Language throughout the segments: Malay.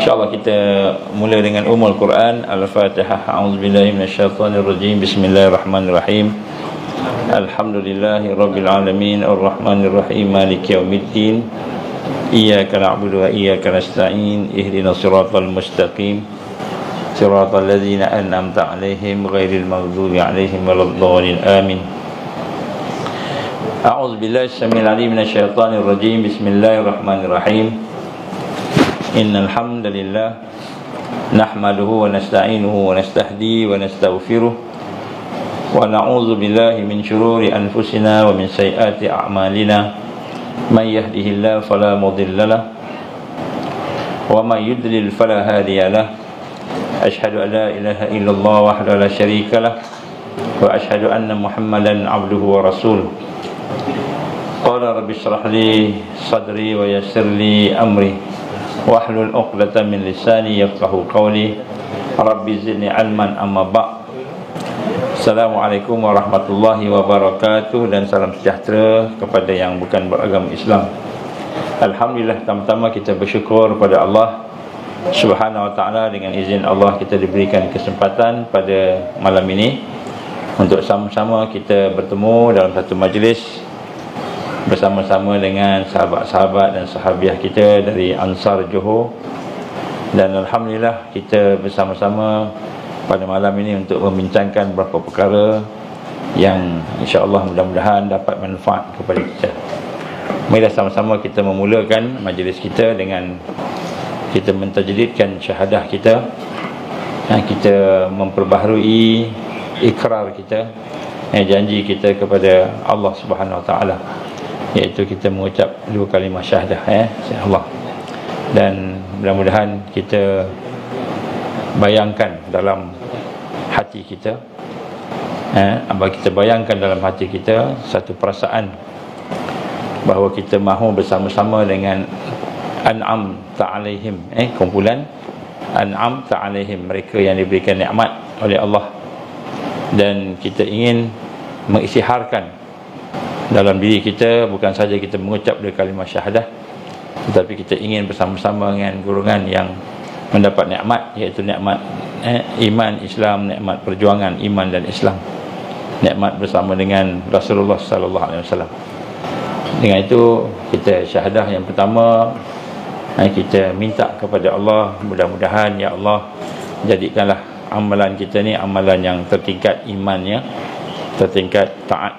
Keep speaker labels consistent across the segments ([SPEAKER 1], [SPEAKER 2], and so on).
[SPEAKER 1] InsyaAllah kita mula dengan Ummul Quran. Al-Fatihah. A'udzubillahi minasyaitonirrajim. Bismillahirrahmanirrahim. Alhamdulillahi Rabbil Alamin. Ar-Rahmanirrahim. Maliki yaumiddin. Iyyaka na'budu wa iyyaka nasta'in. Ihdinas siratal mustaqim. Siratal ladzina an'amta 'alaihim ghairil maghdubi 'alaihim waladdallin. Amin. A'udzubillahi samil 'alim minasyaitonirrajim. Bismillahirrahmanirrahim. Innal hamdalillah nahmaduhu wa nasta'inuhu wa nastahdi wa nastaghfiruh wa na'udzu billahi min shururi anfusina wa min sayyiati a'malina may yahdihillahu fala mudilla lahu wa may yudlil fala hadiya lahu. Ashhadu an la ilaha illallah wahdahu la syarika lah wa ashhadu anna Muhammadan 'abduhu wa rasuluh. Qala rabbi shrah li sadri wa yassir li amri wahlul 'uqdatam min lisani yafqahu qawli. Rabbi zidni 'ilman amma ba'd. Assalamualaikum warahmatullahi wabarakatuh. Dan salam sejahtera kepada yang bukan beragama Islam. Alhamdulillah, pertama-tama kita bersyukur pada Allah Subhanahu wa ta'ala. Dengan izin Allah kita diberikan kesempatan pada malam ini untuk sama-sama kita bertemu dalam satu majlis bersama-sama dengan sahabat-sahabat dan sahabiah kita dari Ansar Johor. Dan Alhamdulillah kita bersama-sama pada malam ini untuk membincangkan beberapa perkara yang insya-Allah mudah-mudahan dapat manfaat kepada kita. Marilah sama-sama kita memulakan majlis kita dengan kita mentajdidkan syahadah kita. Kita memperbaharui ikrar kita, janji kita kepada Allah Subhanahu wa taala, iaitu kita mengucap dua kalimah syahadah, insya-Allah. Dan mudah-mudahan kita bayangkan dalam hati kita, kita bayangkan dalam hati kita satu perasaan bahawa kita mahu bersama-sama dengan an'am ta'alaihim, kumpulan an'am ta'alaihim, mereka yang diberikan nikmat oleh Allah. Dan kita ingin mengisytiharkan dalam diri kita, bukan saja kita mengucap dua kalimah syahadah, tetapi kita ingin bersama-sama dengan golongan yang mendapat nikmat, iaitu nikmat iman Islam, nikmat perjuangan iman dan Islam, nikmat bersama dengan Rasulullah sallallahu alaihi wasallam. Dengan itu kita syahadah yang pertama, kita minta kepada Allah, mudah-mudahan ya Allah jadikanlah amalan kita ni amalan yang tertingkat imannya, tertingkat taat.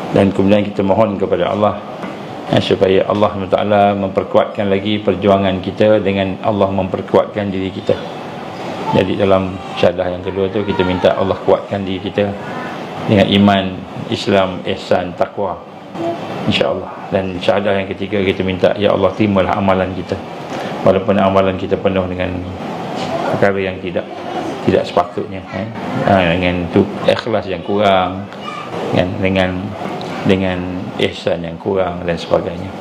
[SPEAKER 1] Dan kemudian kita mohon kepada Allah supaya Allah SWT memperkuatkan lagi perjuangan kita dengan Allah memperkuatkan diri kita. Jadi dalam syahadah yang kedua tu kita minta Allah kuatkan diri kita dengan iman, Islam, ihsan, taqwa, insya-Allah. Dan syahadah yang ketiga kita minta ya Allah terimalah amalan kita, walaupun amalan kita penuh dengan perkara yang tidak sepatutnya, dengan ikhlas yang kurang, dengan ihsan yang kurang dan sebagainya.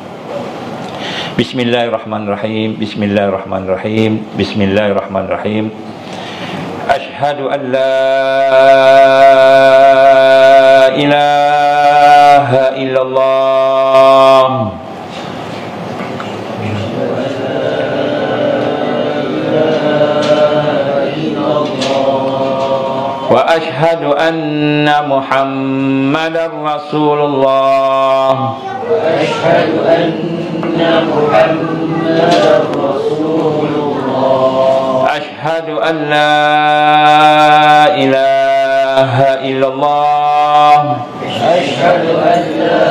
[SPEAKER 1] Bismillahirrahmanirrahim. Bismillahirrahmanirrahim. Bismillahirrahmanirrahim. Asyhadu an la ilaha illallah wa asyhadu anna Muhammadar Rasulullah. Wa asyhadu anna Muhammadar Rasulullah. Asyhadu an la ilaha illallah. Asyhadu an la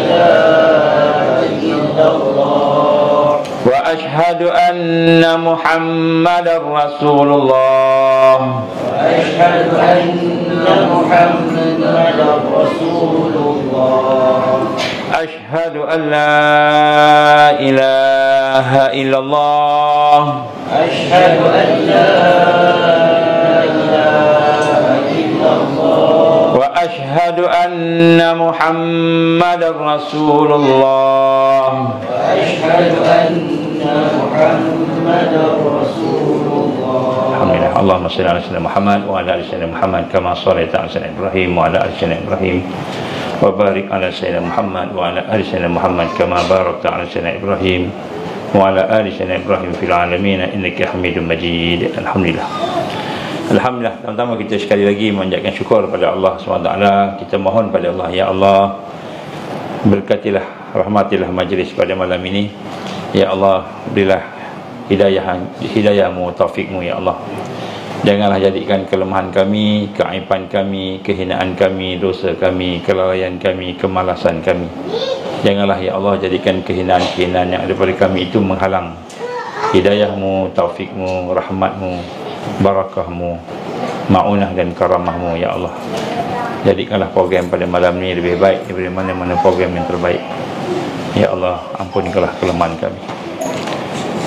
[SPEAKER 1] ilaha illallah. Wa asyhadu anna Muhammadar Rasulullah. Asyhadu anna Muhammadar Rasulullah. Asyhadu an la ilaha illallah. Asyhadu an la ilaha illallah. Wa asyhadu anna Muhammadar Rasulullah. Asyhadu anna Muhammadar Rasulullah. Alhamdulillah. Allahumma shalli ala sayyidina Muhammad wa ala ali sayyidina Muhammad kama shallaita ala sayyidina Ibrahim wa ala ali sayyidina Ibrahim wa barik ala sayyidina Muhammad wa ala ali sayyidina Muhammad kama barakta ala sayyidina Ibrahim wa ala ali sayyidina Ibrahim fil alamin innaka Hamidum Majid. Alhamdulillah. Alhamdulillah, pertama kita sekali lagi mengucapkan syukur pada Allah SWT. Kita mohon pada Allah, ya Allah, berkatilah, rahmatilah majlis pada malam ini. Ya Allah, berilah hidayah-Mu, taufikmu, ya Allah. Janganlah jadikan kelemahan kami, keaiban kami, kehinaan kami, dosa kami, kelalaian kami, kemalasan kami. Janganlah ya Allah jadikan kehinaan-kehinaan yang ada pada kami itu menghalang hidayah-Mu, taufikmu, rahmatmu, barakahmu, ma'unah dan karamahmu, ya Allah. Jadikanlah program pada malam ini lebih baik daripada mana-mana program yang terbaik. Ya Allah, ampunilah kelemahan kami.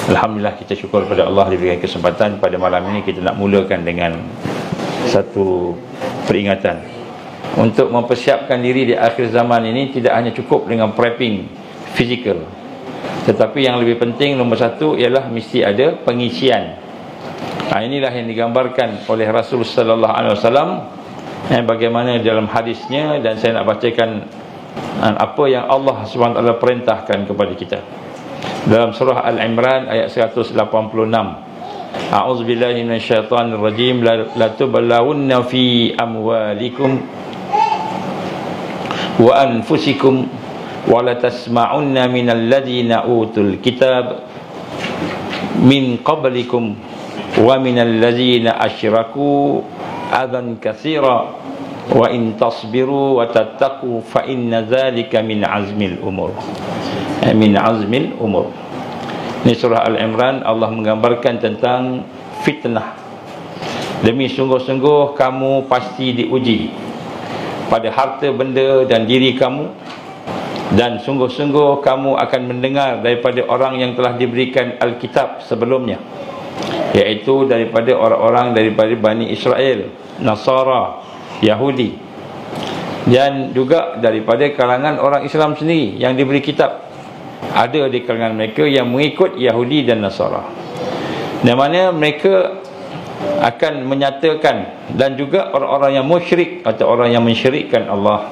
[SPEAKER 1] Alhamdulillah, kita syukur pada Allah diberikan kesempatan pada malam ini. Kita nak mulakan dengan satu peringatan untuk mempersiapkan diri di akhir zaman ini. Tidak hanya cukup dengan prepping fizikal, tetapi yang lebih penting nombor satu ialah mesti ada pengisian. Inilah yang digambarkan oleh Rasul sallallahu alaihi wasallam, bagaimana dalam hadisnya, dan saya nak bacakan apa yang Allah SWT perintahkan kepada kita dalam surah Al-Imran ayat 186. A'udzubillahi minasyaitonir rajim. La tublawunna fi amwalikum wa anfusikum wa la tasma'unna minal ladzina utul kitab min qablikum wa minal ladzina asyraku adzan katsira wa in tasbiru wa tattaqu fa inna dzalika min azmil umur. Min azmil umur. Ini surah Al-Imran. Allah menggambarkan tentang fitnah. Demi sungguh-sungguh kamu pasti diuji pada harta benda dan diri kamu, dan sungguh-sungguh kamu akan mendengar daripada orang yang telah diberikan Alkitab sebelumnya, iaitu daripada orang-orang daripada Bani Israel, Nasara, Yahudi, dan juga daripada kalangan orang Islam sendiri yang diberi kitab. Ada di kalangan mereka yang mengikut Yahudi dan Nasara, di mana mereka akan menyatakan, dan juga orang-orang yang musyrik atau orang yang mensyirikkan Allah,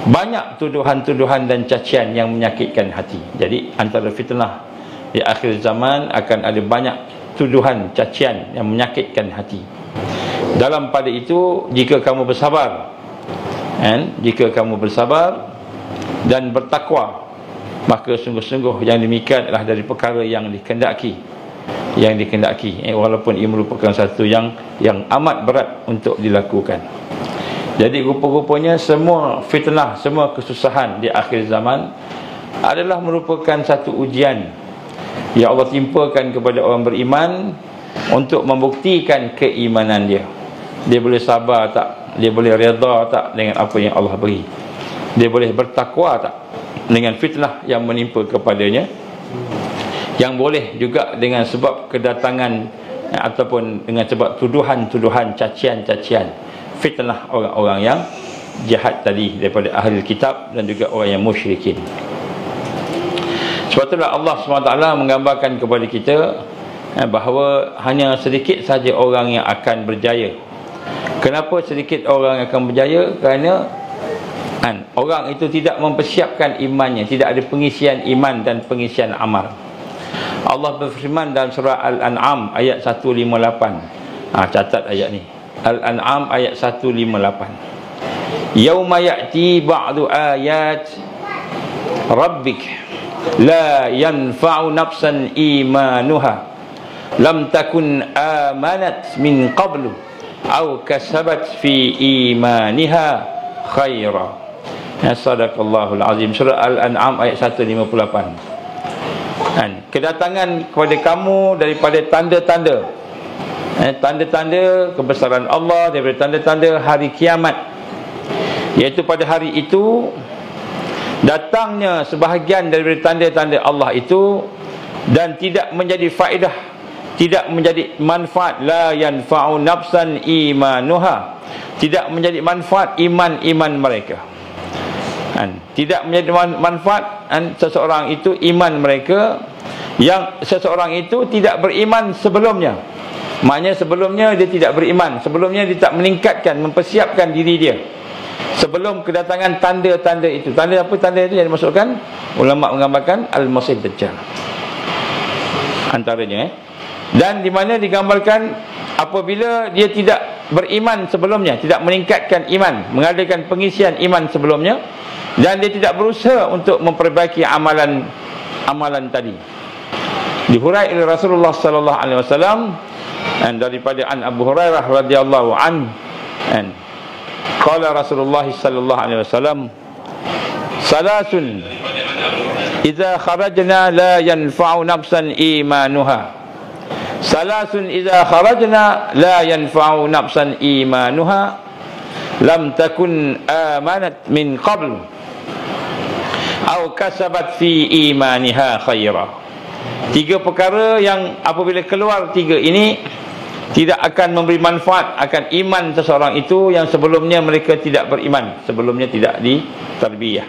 [SPEAKER 1] banyak tuduhan-tuduhan dan cacian yang menyakitkan hati. Jadi antara fitnah di akhir zaman akan ada banyak tuduhan, cacian yang menyakitkan hati. Dalam pada itu, jika kamu bersabar, jika kamu bersabar dan bertakwa, maka sungguh-sungguh yang demikian adalah dari perkara yang dikehendaki, walaupun ia merupakan satu yang amat berat untuk dilakukan. Jadi rupa-rupanya semua fitnah, semua kesusahan di akhir zaman adalah merupakan satu ujian yang Allah timpakan kepada orang beriman untuk membuktikan keimanan dia. Dia boleh sabar tak? Dia boleh redha tak dengan apa yang Allah beri? Dia boleh bertakwa tak dengan fitnah yang menimpa kepadanya, yang boleh juga dengan sebab kedatangan ataupun dengan sebab tuduhan-tuduhan, cacian-cacian, fitnah orang-orang yang jahat tadi daripada ahli kitab dan juga orang yang musyrikin. Sebab itulah Allah SWT menggambarkan kepada kita bahawa hanya sedikit saja orang yang akan berjaya. Kenapa sedikit orang yang akan berjaya? Kerana orang itu tidak mempersiapkan imannya, tidak ada pengisian iman dan pengisian amal. Allah berfirman dalam surah Al-An'am ayat 158. Catat ayat ni. Al-An'am ayat 158. Yauma ya'ti ba'du ayat rabbik la yanfa'u nafsan imanuha lam takun amanat min qablu aw kasabat fi imaniha khaira. Sadaqallahul azim. Surah Al-An'am ayat 158. Kedatangan kepada kamu daripada tanda-tanda, tanda-tanda kebesaran Allah, daripada tanda-tanda hari kiamat, iaitu pada hari itu datangnya sebahagian daripada tanda-tanda Allah itu, dan tidak menjadi faedah, tidak menjadi manfaat. La yanfa'u nafsan imanuha, tidak menjadi manfaat iman mereka. Tidak menjadi manfaat seseorang itu iman mereka, yang seseorang itu tidak beriman sebelumnya. Maknanya sebelumnya dia tidak beriman, sebelumnya dia tak meningkatkan, mempersiapkan diri dia sebelum kedatangan tanda-tanda itu. Tanda apa? Tanda itu yang dimaksudkan ulama menggambarkan Al-Masih Dajjal. antaranya. Dan di mana digambarkan apabila dia tidak beriman sebelumnya, tidak meningkatkan iman, mengadakan pengisian iman sebelumnya, dan dia tidak berusaha untuk memperbaiki amalan tadi. Dihurai oleh Rasulullah sallallahu alaihi wasallam dan daripada Abu Hurairah radhiyallahu an, qala Rasulullah sallallahu alaihi wasallam, salasun idza kharajna la yanfa'u nafsan imanuha. Salasun idza kharajna la yanfa'u nafsan imanuha lam takun amanat min qabl aw kasabat fi imaniha khaira. 3 perkara yang apabila keluar 3 ini tidak akan memberi manfaat akan iman seseorang itu yang sebelumnya mereka tidak beriman, sebelumnya tidak ditarbiyah,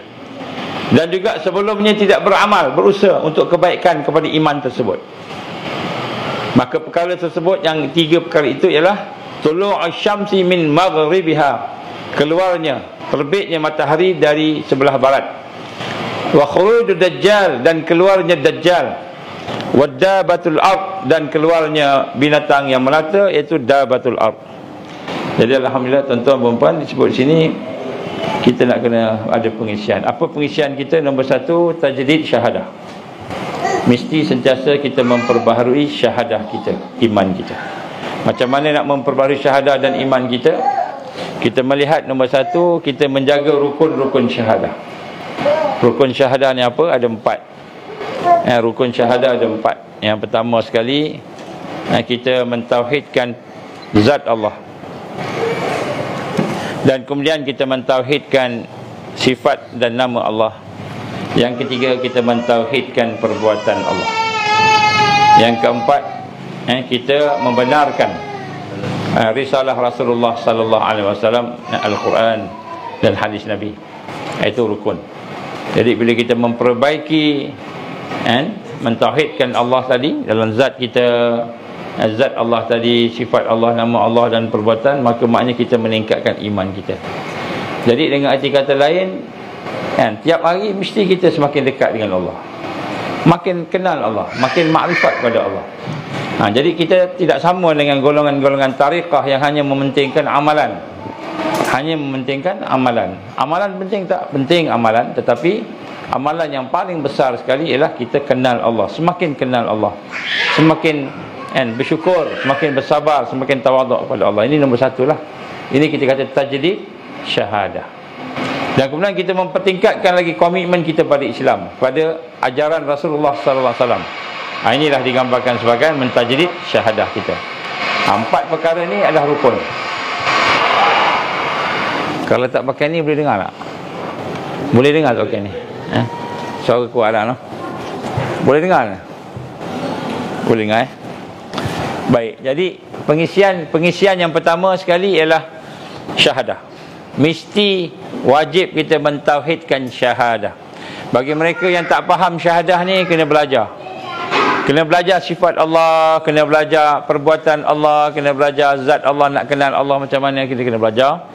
[SPEAKER 1] dan juga sebelumnya tidak beramal, berusaha untuk kebaikan kepada iman tersebut. Maka perkara tersebut, yang 3 perkara itu ialah tulu'u syamsi min maghribiha, keluarnya, terbitnya matahari dari sebelah barat, wa khuruju dajjal, dan keluarnya dajjal, wa dabatul ard, dan keluarnya binatang yang melata, iaitu dabatul ard. Jadi alhamdulillah tuan-tuan dan puan, disebut sini kita nak kena ada pengisian. Apa pengisian kita? Nombor 1, tajdid syahadah. Mesti sentiasa kita memperbaharui syahadah kita, iman kita. Macam mana nak memperbaharui syahadah dan iman kita? Kita melihat nombor 1, kita menjaga rukun-rukun syahadah. Rukun syahadah ni apa? Ada 4. Rukun syahadah ada 4. Yang pertama sekali, kita mentauhidkan zat Allah, dan kemudian kita mentauhidkan sifat dan nama Allah. Yang ketiga, kita mentauhidkan perbuatan Allah. Yang keempat, kita membenarkan risalah Rasulullah sallallahu alaihi wasallam, Al-Quran dan hadis Nabi. Itu rukun. Jadi bila kita memperbaiki mentauhidkan Allah tadi dalam zat kita, zat Allah tadi, sifat Allah, nama Allah dan perbuatan, maka maknanya kita meningkatkan iman kita. Jadi dengan arti kata lain, tiap hari mesti kita semakin dekat dengan Allah, makin kenal Allah, makin makrifat kepada Allah. Jadi kita tidak sama dengan golongan-golongan tariqah yang hanya mementingkan amalan. Hanya mementingkan amalan. Amalan penting tak? Penting amalan, tetapi amalan yang paling besar sekali ialah kita kenal Allah. Semakin kenal Allah, semakin bersyukur, semakin bersabar, semakin tawaduk kepada Allah. Ini nombor 1 lah. Ini kita kata tajdid syahadah. Dan kemudian kita mempertingkatkan lagi komitmen kita pada Islam, pada ajaran Rasulullah sallallahu alaihi wasallam. Inilah digambarkan sebagai mentajdid syahadah kita. 4 perkara ni adalah rukun. Kalau tak pakai ni boleh dengar tak? Boleh dengar tak pakai ni? Suara kuat tak? No? Boleh dengar tak? Boleh dengar Baik, jadi pengisian yang pertama sekali ialah syahadah. Mesti wajib kita mentauhidkan syahadah. Bagi mereka yang tak faham syahadah ni, kena belajar. Kena belajar sifat Allah, kena belajar perbuatan Allah, kena belajar zat Allah, nak kenal Allah macam mana, kita kena belajar.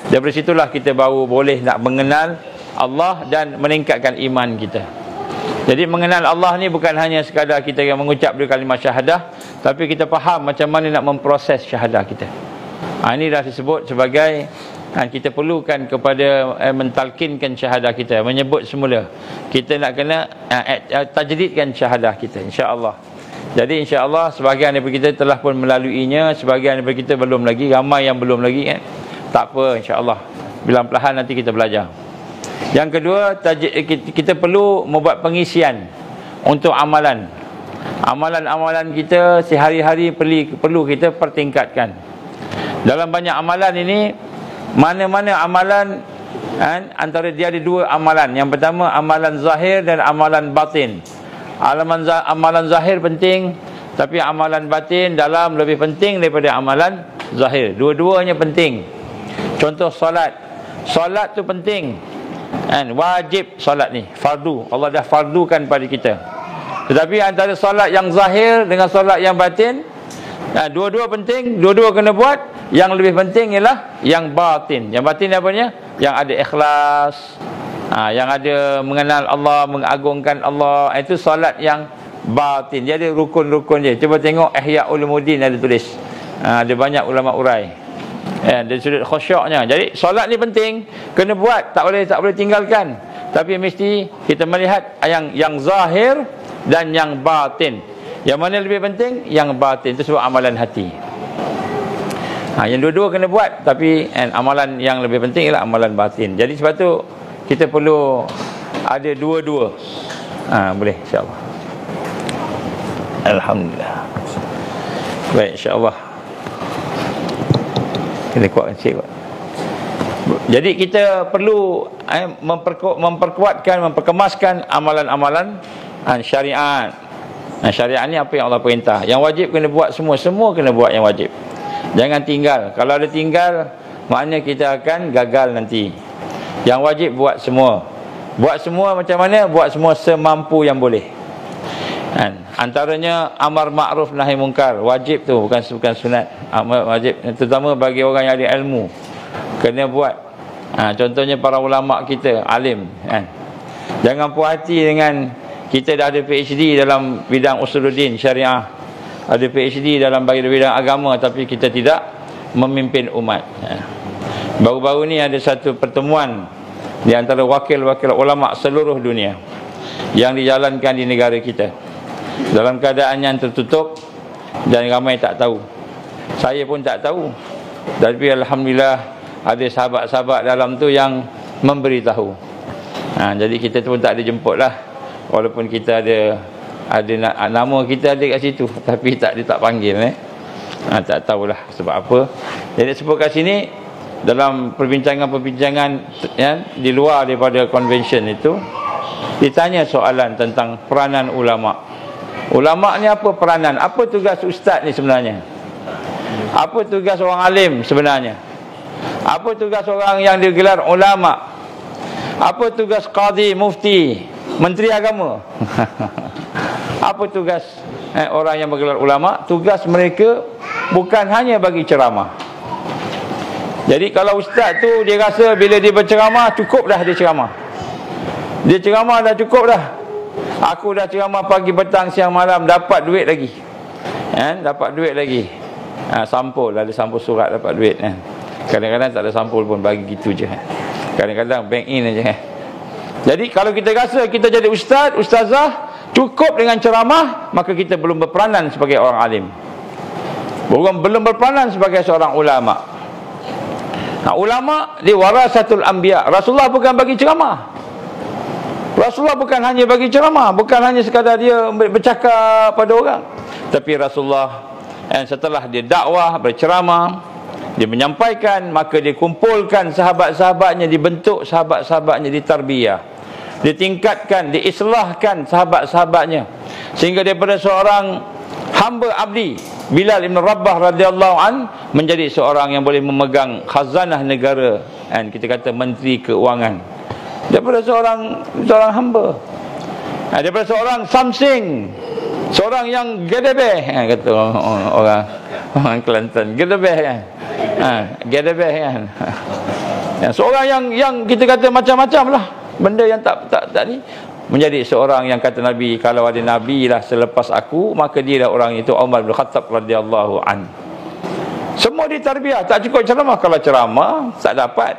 [SPEAKER 1] Daripada situlah kita baru boleh nak mengenal Allah dan meningkatkan iman kita. Jadi mengenal Allah ni bukan hanya sekadar kita yang mengucap dua kalimah syahadah, tapi kita faham macam mana nak memproses syahadah kita. Ini dah disebut sebagai kita perlukan kepada mentalkinkan syahadah kita, menyebut semula. Kita nak kena tajdidkan syahadah kita, insya-Allah. Jadi insya-Allah sebahagian daripada kita telah pun melaluinya, sebahagian daripada kita belum lagi, ramai yang belum lagi kan. Tak apa, insya-Allah. Perlahan-lahan nanti kita belajar. Yang kedua, kita perlu membuat pengisian untuk amalan. Amalan-amalan kita sehari-hari perlu kita pertingkatkan. Dalam banyak amalan ini, mana-mana amalan antara dia ada dua amalan. Yang pertama amalan zahir dan amalan batin. Amalan zahir penting, tapi amalan batin dalam lebih penting daripada amalan zahir. Dua-duanya penting. Contoh solat. Solat tu penting. Wajib solat ni, fardu. Allah dah fardukan pada kita. Tetapi antara solat yang zahir dengan solat yang batin, dua-dua penting, dua-dua kena buat. Yang lebih penting ialah yang batin. Yang batin apanya? Yang ada ikhlas, yang ada mengenal Allah, mengagungkan Allah. Itu solat yang batin. Dia ada rukun-rukun dia. Cuba tengok Ihya Ulumuddin ada tulis. Ada banyak ulama urai. Dari sudut khusyuknya. Jadi solat ni penting, kena buat, tak boleh tinggalkan. Tapi mesti kita melihat yang zahir dan yang batin. Yang mana lebih penting? Yang batin. Itu sebab amalan hati. Yang dua-dua kena buat, tapi amalan yang lebih penting ialah amalan batin. Jadi sebab tu kita perlu ada dua-dua. Boleh, insya-Allah. Alhamdulillah. Baik, insya-Allah. Kita kuatkan sikit. Jadi kita perlu memperkuatkan, memperkemaskan amalan-amalan syariat. Syariat ni apa yang Allah perintah. Yang wajib kena buat semua kena buat yang wajib. Jangan tinggal. Kalau ada tinggal, maknanya kita akan gagal nanti. Yang wajib buat semua. Buat semua macam mana? Buat semua semampu yang boleh. Antaranya amar ma'ruf nahi mungkar. Wajib tu, bukan sunat. Wajib, terutama bagi orang yang ada ilmu, kena buat. Contohnya para ulama kita, alim. Jangan puas hati dengan kita dah ada PhD dalam bidang usuluddin syariah, ada PhD dalam bidang agama, tapi kita tidak memimpin umat. Baru-baru ni ada satu pertemuan di antara wakil-wakil ulama seluruh dunia yang dijalankan di negara kita dalam keadaan yang tertutup dan ramai tak tahu. Saya pun tak tahu, tapi alhamdulillah ada sahabat-sahabat dalam tu yang memberitahu. Jadi kita pun tak ada jemput lah, walaupun kita ada nama kita ada kat situ, tapi dia tak panggil. Tak tahulah sebab apa. Jadi sebut kat sini dalam perbincangan-perbincangan di luar daripada convention itu, ditanya soalan tentang peranan ulama. Ulama ni apa peranan? Apa tugas ustaz ni sebenarnya? Apa tugas orang alim sebenarnya? Apa tugas orang yang digelar ulama? Apa tugas qadi, mufti, menteri agama? Apa tugas orang yang bergelar ulama? Tugas mereka bukan hanya bagi ceramah. Jadi kalau ustaz tu dia rasa bila dia berceramah cukup dah dia ceramah. Dia ceramah dah cukup dah. Aku dah ceramah pagi, petang, siang, malam, dapat duit lagi. Dapat duit lagi. Sampul, ada sampul surat dapat duit. Kadang-kadang tak ada sampul pun, bagi gitu je. Kadang-kadang bank in aja. Jadi kalau kita rasa kita jadi ustaz, ustazah, cukup dengan ceramah, maka kita belum berperanan sebagai orang alim. Belum berperanan sebagai seorang ulama. Ulama dia warasatul anbiya. Rasulullah bukan bagi ceramah. Rasulullah bukan hanya bagi ceramah, bukan hanya sekadar dia bercakap pada orang. Tapi Rasulullah setelah dia dakwah, berceramah, dia menyampaikan, maka dia kumpulkan sahabat-sahabatnya, dibentuk sahabat-sahabatnya, ditarbiyah, ditingkatkan, diislahkan sahabat-sahabatnya, sehingga daripada seorang hamba abdi Bilal ibn Rabah radhiyallahu an menjadi seorang yang boleh memegang khazanah negara, kita kata menteri keuangan. Daripada seorang hamba, daripada seorang samsing, seorang yang gedebeh, kata orang Kelantan, gedebeh gedebeh seorang yang kita kata macam-macam lah benda yang tak ni, menjadi seorang yang kata Nabi, kalau ada Nabi lah selepas aku, maka dia lah orang itu, Umar bin Khattab radhiyallahu an. Semua ditarbiyah. Tak cukup ceramah. Kalau ceramah tak dapat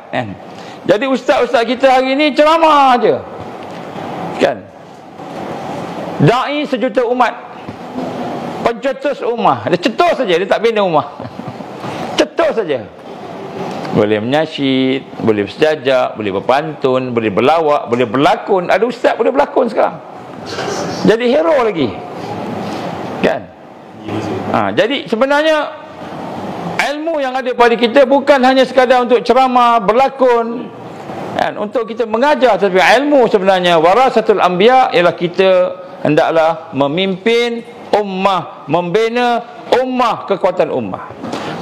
[SPEAKER 1] Jadi ustaz-ustaz kita hari ni ceramah aja, kan? Dai sejuta umat, pencetus ummah, dia cetus saja, dia tak bina ummah. Cetus saja. Boleh menyasyid, boleh bersejajar, boleh berpantun, boleh berlawak, boleh berlakon. Ada ustaz boleh berlakon sekarang, jadi hero lagi, kan? Jadi sebenarnya ilmu yang ada pada kita bukan hanya sekadar untuk ceramah, berlakon, untuk kita mengajar, tapi ilmu sebenarnya warasatul anbiya ialah kita hendaklah memimpin ummah, membina ummah, kekuatan ummah.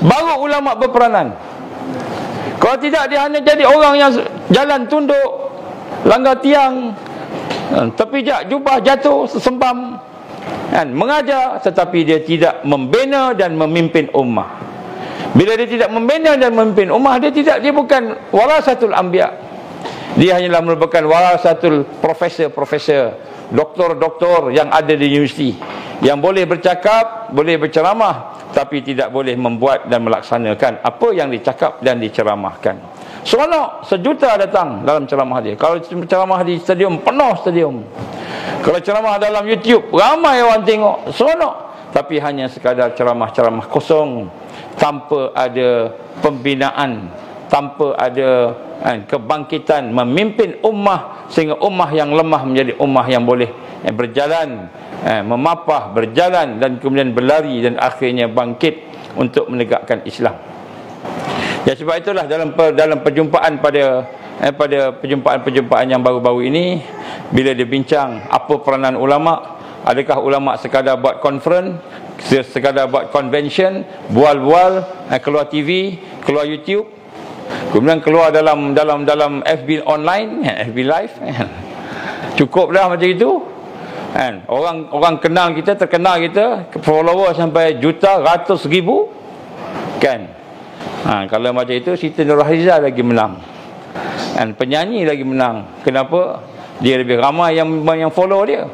[SPEAKER 1] Baru ulama berperanan. Kalau tidak, dia hanya jadi orang yang jalan tunduk, langgar tiang, terpijak jubah jatuh, sesembam, mengajar, tetapi dia tidak membina dan memimpin ummah. Bila dia tidak membina dan memimpin ummah, dia bukan warasatul anbiya. Dia hanyalah merupakan warasatul profesor, doktor-doktor yang ada di universiti, yang boleh bercakap, boleh berceramah, tapi tidak boleh membuat dan melaksanakan apa yang dicakap dan diceramahkan. Seronok, sejuta datang dalam ceramah dia. Kalau ceramah di stadium, penuh stadium. Kalau ceramah dalam YouTube, ramai orang tengok, seronok. Tapi hanya sekadar ceramah-ceramah kosong, tanpa ada pembinaan, tanpa ada kebangkitan, memimpin ummah sehingga ummah yang lemah menjadi ummah yang boleh berjalan, memapah, berjalan dan kemudian berlari dan akhirnya bangkit untuk menegakkan Islam. Ya, sebab itulah dalam perjumpaan pada perjumpaan-perjumpaan yang baru-baru ini, bila dia bincang apa peranan ulama, adakah ulama sekadar buat conference, sekadar buat convention, bual-bual, keluar TV, keluar YouTube, kemudian keluar dalam FB online, FB live, cukup dah macam itu. Orang kenal kita, terkenal kita, follower sampai juta, ratus ribu, kan? Kalau macam itu, Siti Nurhaliza lagi menang, penyanyi lagi menang. Kenapa? Dia lebih ramai yang follow dia.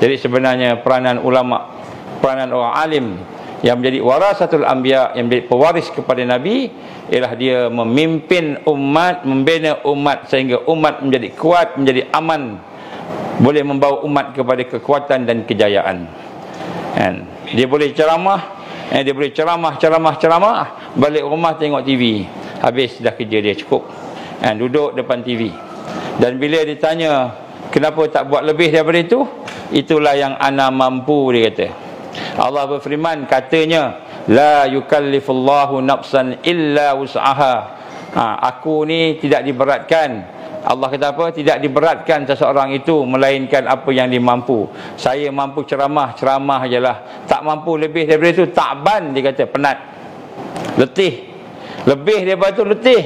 [SPEAKER 1] Jadi sebenarnya peranan ulama, peranan orang alim yang menjadi warasatul anbiya, yang menjadi pewaris kepada Nabi, ialah dia memimpin umat, membina umat sehingga umat menjadi kuat, menjadi aman, boleh membawa umat kepada kekuatan dan kejayaan. Dia boleh ceramah, dia boleh ceramah, balik rumah tengok TV, habis dah kerja dia cukup, duduk depan TV. Dan bila ditanya kenapa tak buat lebih daripada itu, itulah yang ana mampu, dia kata. Allah berfirman, katanya, la yukallifullahu nafsan illa wus'aha. Aku ni tidak diberatkan. Allah kata apa? Tidak diberatkan seseorang itu melainkan apa yang dimampu. Saya mampu ceramah je lah. Tak mampu lebih daripada itu, takban, dia kata, penat, letih. Lebih daripada itu letih.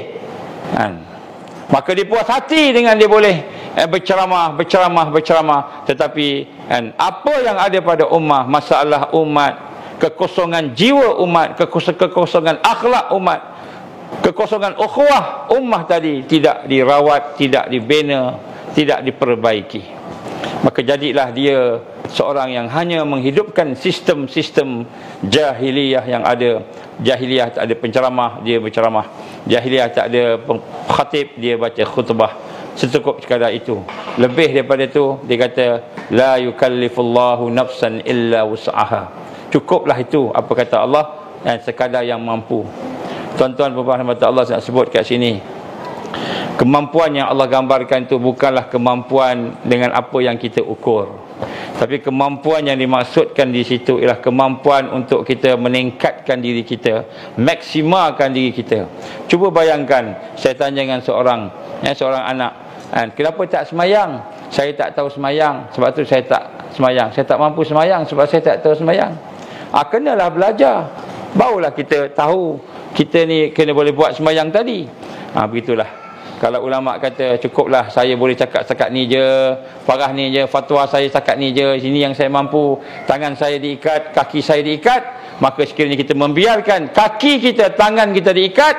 [SPEAKER 1] Maka dia puas hati dengan dia boleh berceramah. Tetapi apa yang ada pada ummah, masalah umat, kekosongan jiwa umat, kekosongan akhlak umat, kekosongan ukhuwah ummah tadi tidak dirawat, tidak dibina, tidak diperbaiki. Maka jadilah dia seorang yang hanya menghidupkan sistem-sistem jahiliyah yang ada. Jahiliyah tak ada penceramah, dia berceramah. Jahiliyah tak ada khatib, dia baca khutbah. Secukup sekadar itu. Lebih daripada itu, dia kata, la yukallifullahu nafsan illa wus'aha. Cukuplah itu apa kata Allah, dan sekadar yang mampu. Tuan-tuan puan-puan Allah nak sebut kat sini, kemampuan yang Allah gambarkan itu bukanlah kemampuan dengan apa yang kita ukur, tapi kemampuan yang dimaksudkan di situ ialah kemampuan untuk kita meningkatkan diri kita, maksimalkan diri kita. Cuba bayangkan, saya tanya dengan seorang anak, kenapa tak semayang? Saya tak tahu semayang, sebab tu saya tak semayang. Saya tak mampu semayang sebab saya tak tahu semayang. Kenalah belajar, barulah kita tahu kita ni kena boleh buat semayang tadi. Begitulah. Kalau ulama kata cukuplah saya boleh cakap setakat ni je, parah ni je, fatwa saya setakat ni je, sini yang saya mampu, tangan saya diikat, kaki saya diikat, maka sekiranya kita membiarkan kaki kita, tangan kita diikat,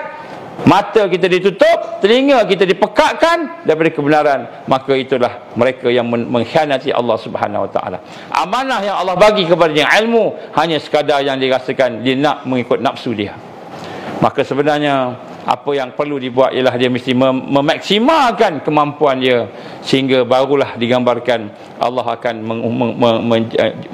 [SPEAKER 1] mata kita ditutup, telinga kita dipekakkan daripada kebenaran, maka itulah mereka yang mengkhianati Allah Subhanahu Wa Taala. Amanah yang Allah bagi kepada dia, ilmu, hanya sekadar yang dirasakan dia nak mengikut nafsu dia. Maka sebenarnya apa yang perlu dibuat ialah dia mesti memaksimalkan kemampuan dia, sehingga barulah digambarkan Allah akan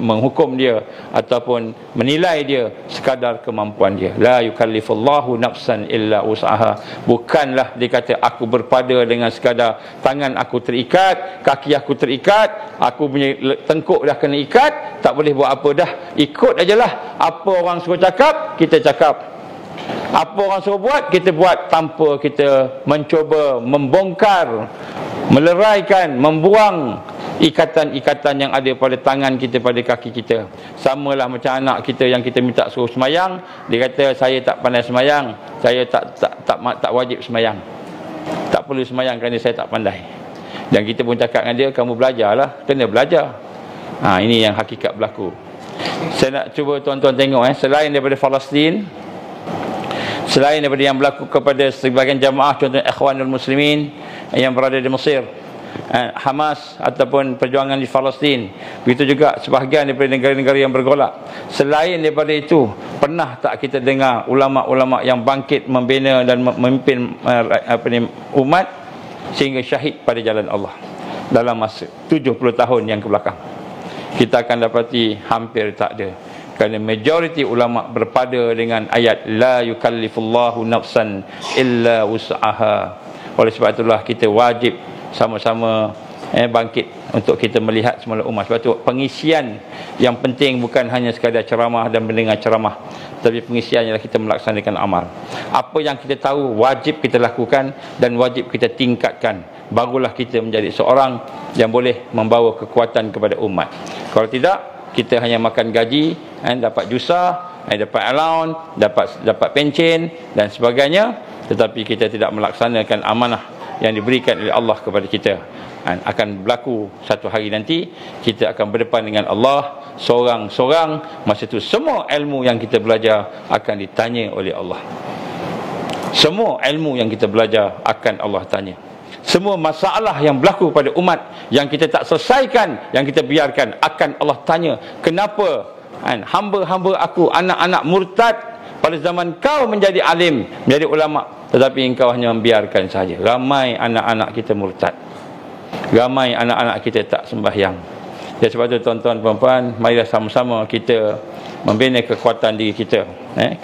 [SPEAKER 1] menghukum dia ataupun menilai dia sekadar kemampuan dia. La yukallifullahu nafsan illa wus'aha. Bukanlah dia kata aku berpada dengan sekadar tangan aku terikat, kaki aku terikat, aku punya tengkuk dah kena ikat, tak boleh buat apa dah, ikut ajalah apa orang suruh cakap, kita cakap. Apa orang suruh buat, kita buat, tanpa kita mencuba membongkar, meleraikan, membuang ikatan-ikatan yang ada pada tangan kita, pada kaki kita. Samalah macam anak kita yang kita minta suruh semayang, dia kata saya tak pandai semayang, saya tak wajib semayang, tak perlu semayang kerana saya tak pandai. Dan kita pun cakap dengan dia, kamu belajarlah, kena belajar. Ini yang hakikat berlaku. Saya nak cuba tuan-tuan tengok, selain daripada Palestin, selain daripada yang berlaku kepada sebahagian jamaah, contoh Ikhwanul Muslimin yang berada di Mesir, Hamas ataupun perjuangan di Palestin, begitu juga sebahagian daripada negara-negara yang bergolak. Selain daripada itu, pernah tak kita dengar ulama-ulama yang bangkit membina dan memimpin umat sehingga syahid pada jalan Allah dalam masa 70 tahun yang kebelakang? Kita akan dapati hampir tak ada, kerana majoriti ulama berpada dengan ayat la yukallifullahu nafsan illa wus'aha. Oleh sebab itulah kita wajib sama-sama bangkit untuk kita melihat semula umat. Sebab itu pengisian yang penting bukan hanya sekadar ceramah dan mendengar ceramah, tapi pengisian ialah kita melaksanakan amal. Apa yang kita tahu wajib kita lakukan dan wajib kita tingkatkan, barulah kita menjadi seorang yang boleh membawa kekuatan kepada umat. Kalau tidak, kita hanya makan gaji, dapat jusah, dapat allowance, dapat pencen dan sebagainya, tetapi kita tidak melaksanakan amanah yang diberikan oleh Allah kepada kita. Akan berlaku satu hari nanti kita akan berdepan dengan Allah seorang-seorang. Masa itu semua ilmu yang kita belajar akan ditanya oleh Allah. Semua ilmu yang kita belajar akan Allah tanya. Semua masalah yang berlaku pada umat yang kita tak selesaikan, yang kita biarkan, akan Allah tanya, kenapa hamba-hamba aku, anak-anak murtad pada zaman kau menjadi alim, menjadi ulama, tetapi engkau hanya membiarkan saja. Ramai anak-anak kita murtad, ramai anak-anak kita tak sembahyang. Jadi sebab itu tuan-tuan puan-puan, marilah sama-sama kita membina kekuatan diri kita,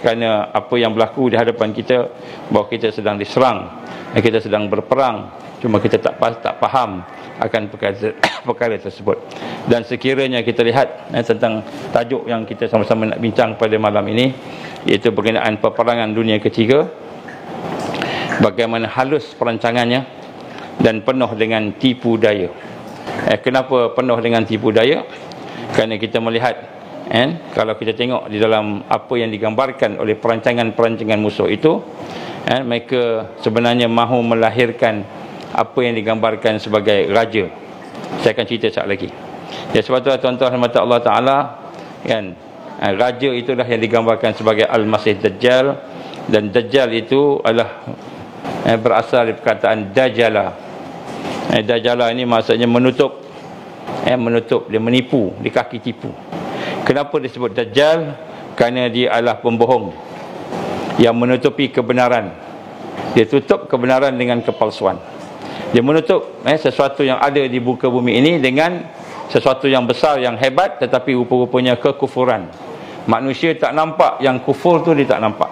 [SPEAKER 1] kerana apa yang berlaku di hadapan kita, bahawa kita sedang diserang, kita sedang berperang, cuma kita tak faham akan perkara tersebut. Dan sekiranya kita lihat tentang tajuk yang kita sama-sama nak bincang pada malam ini, iaitu berkenaan peperangan dunia ketiga, bagaimana halus perancangannya dan penuh dengan tipu daya. Kenapa penuh dengan tipu daya? Kerana kita melihat, kalau kita tengok di dalam apa yang digambarkan oleh perancangan-perancangan musuh itu, mereka sebenarnya mahu melahirkan apa yang digambarkan sebagai raja. Saya akan cerita sekejap lagi. Ya, sebab tu tuan-tuan mata Allah Ta'ala, raja itulah yang digambarkan sebagai Al-Masih Dajjal. Dan Dajjal itu adalah berasal dari perkataan Dajjala. Dajjala ini maksudnya menutup, dia menipu, di kaki tipu. Kenapa disebut Dajjal? Kerana dia adalah pembohong yang menutupi kebenaran. Dia tutup kebenaran dengan kepalsuan. Dia menutup sesuatu yang ada di muka bumi ini dengan sesuatu yang besar, yang hebat, tetapi rupa-rupanya kekufuran. Manusia tak nampak yang kufur tu, dia tak nampak.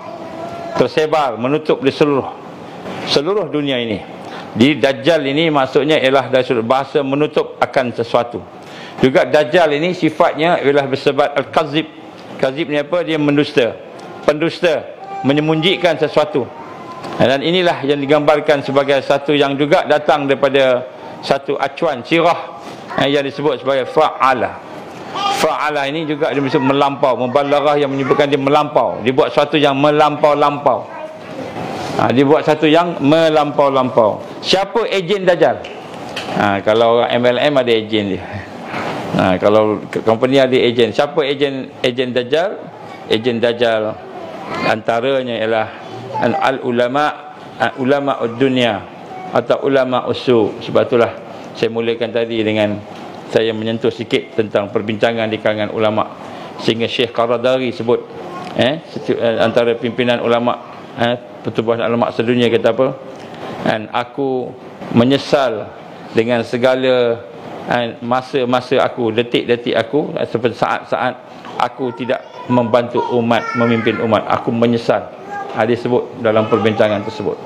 [SPEAKER 1] Tersebar, menutup di seluruh dunia ini. Di Dajjal ini maksudnya ialah dari sudut bahasa menutup akan sesuatu. Juga Dajjal ini sifatnya ialah bersifat al-kazib. Kazib ni apa? Dia mendusta, pendusta, menyembunyikan sesuatu. Dan inilah yang digambarkan sebagai satu yang juga datang daripada satu acuan sirah yang disebut sebagai fa'ala. Fa'ala ini juga dia disebut melampau, mubalaghah yang menyebutkan dia melampau. Dia buat sesuatu yang melampau-lampau. Dia buat satu yang melampau-lampau. Siapa ejen Dajjal? Kalau orang MLM ada ejen dia. Kalau company ada ejen. Siapa ejen Dajjal? Ejen Dajjal antaranya ialah ulama dunia atau ulama usul. Sebab itulah saya mulakan tadi dengan saya menyentuh sikit tentang perbincangan di kalangan ulama, sehingga Syekh Qaradari sebut antara pimpinan ulama, pertubuhan ulama sedunia, kata apa? Aku menyesal dengan segala masa-masa aku, detik-detik aku, seperti saat-saat aku tidak membantu umat, memimpin umat. Aku menyesal. Dia sebut dalam perbincangan tersebut.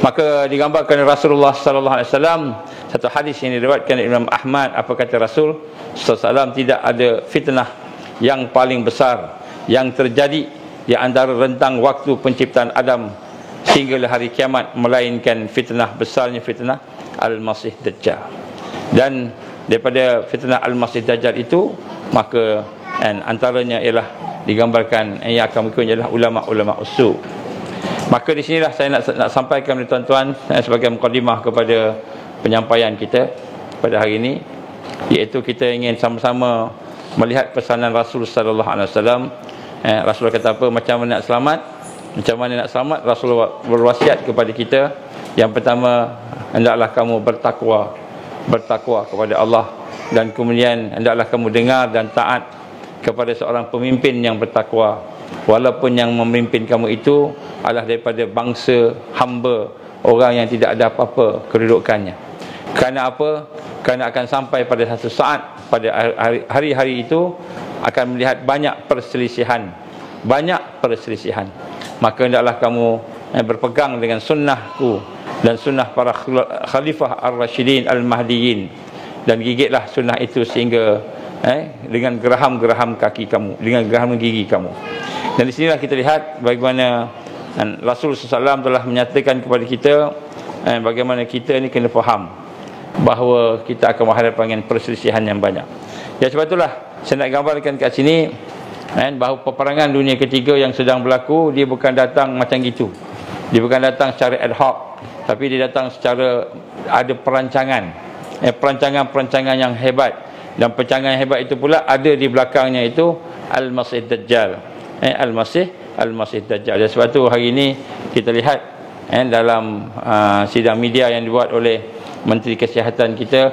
[SPEAKER 1] Maka digambarkan Rasulullah sallallahu alaihi wasallam satu hadis yang diriwayatkan oleh Imam Ahmad. Apa kata Rasul sallallahu alaihi wasallam? Tidak ada fitnah yang paling besar yang terjadi di antara rentang waktu penciptaan Adam sehinggalah hari kiamat, melainkan fitnah besarnya fitnah Al-Masih Dajjal. Dan daripada fitnah Al-Masih Dajjal itu, maka antaranya ialah digambarkan yang akan mengikut adalah ulama-ulama usul. Maka di sinilah saya nak sampaikan kepada tuan-tuan sebagai mukadimah kepada penyampaian kita pada hari ini, iaitu kita ingin sama-sama melihat pesanan Rasul sallallahu alaihi wasallam. Rasul kata apa? Macam mana nak selamat? Macam mana nak selamat? Rasulullah berwasiat kepada kita. Yang pertama, hendaklah kamu bertakwa kepada Allah, dan kemudian hendaklah kamu dengar dan taat kepada seorang pemimpin yang bertakwa, walaupun yang memimpin kamu itu adalah daripada bangsa hamba, orang yang tidak ada apa-apa kedudukannya. Kerana apa? Kerana akan sampai pada satu saat, pada hari-hari itu akan melihat banyak perselisihan. Maka hendaklah kamu berpegang dengan sunnahku dan sunnah para khalifah ar-rasyidin al-mahdiyin, dan gigitlah sunnah itu sehingga dengan geraham-geraham kaki kamu, dengan geraham gigi kamu. Dan di sinilah kita lihat bagaimana Rasul SAW telah menyatakan kepada kita bagaimana kita ni kena faham bahawa kita akan berhadapan dengan perselisihan yang banyak. Ya, sebab itulah saya nak gambarkan kat sini bahawa peperangan dunia ketiga yang sedang berlaku, dia bukan datang macam gitu. Dia bukan datang secara ad hoc, tapi dia datang secara ada perancangan, perancangan yang hebat. Dan perancangan hebat itu pula ada di belakangnya itu Al-Masih Dajjal. Al-Masih Dajjal. Dan sebab tu hari ini kita lihat dalam sidang media yang dibuat oleh Menteri Kesihatan kita,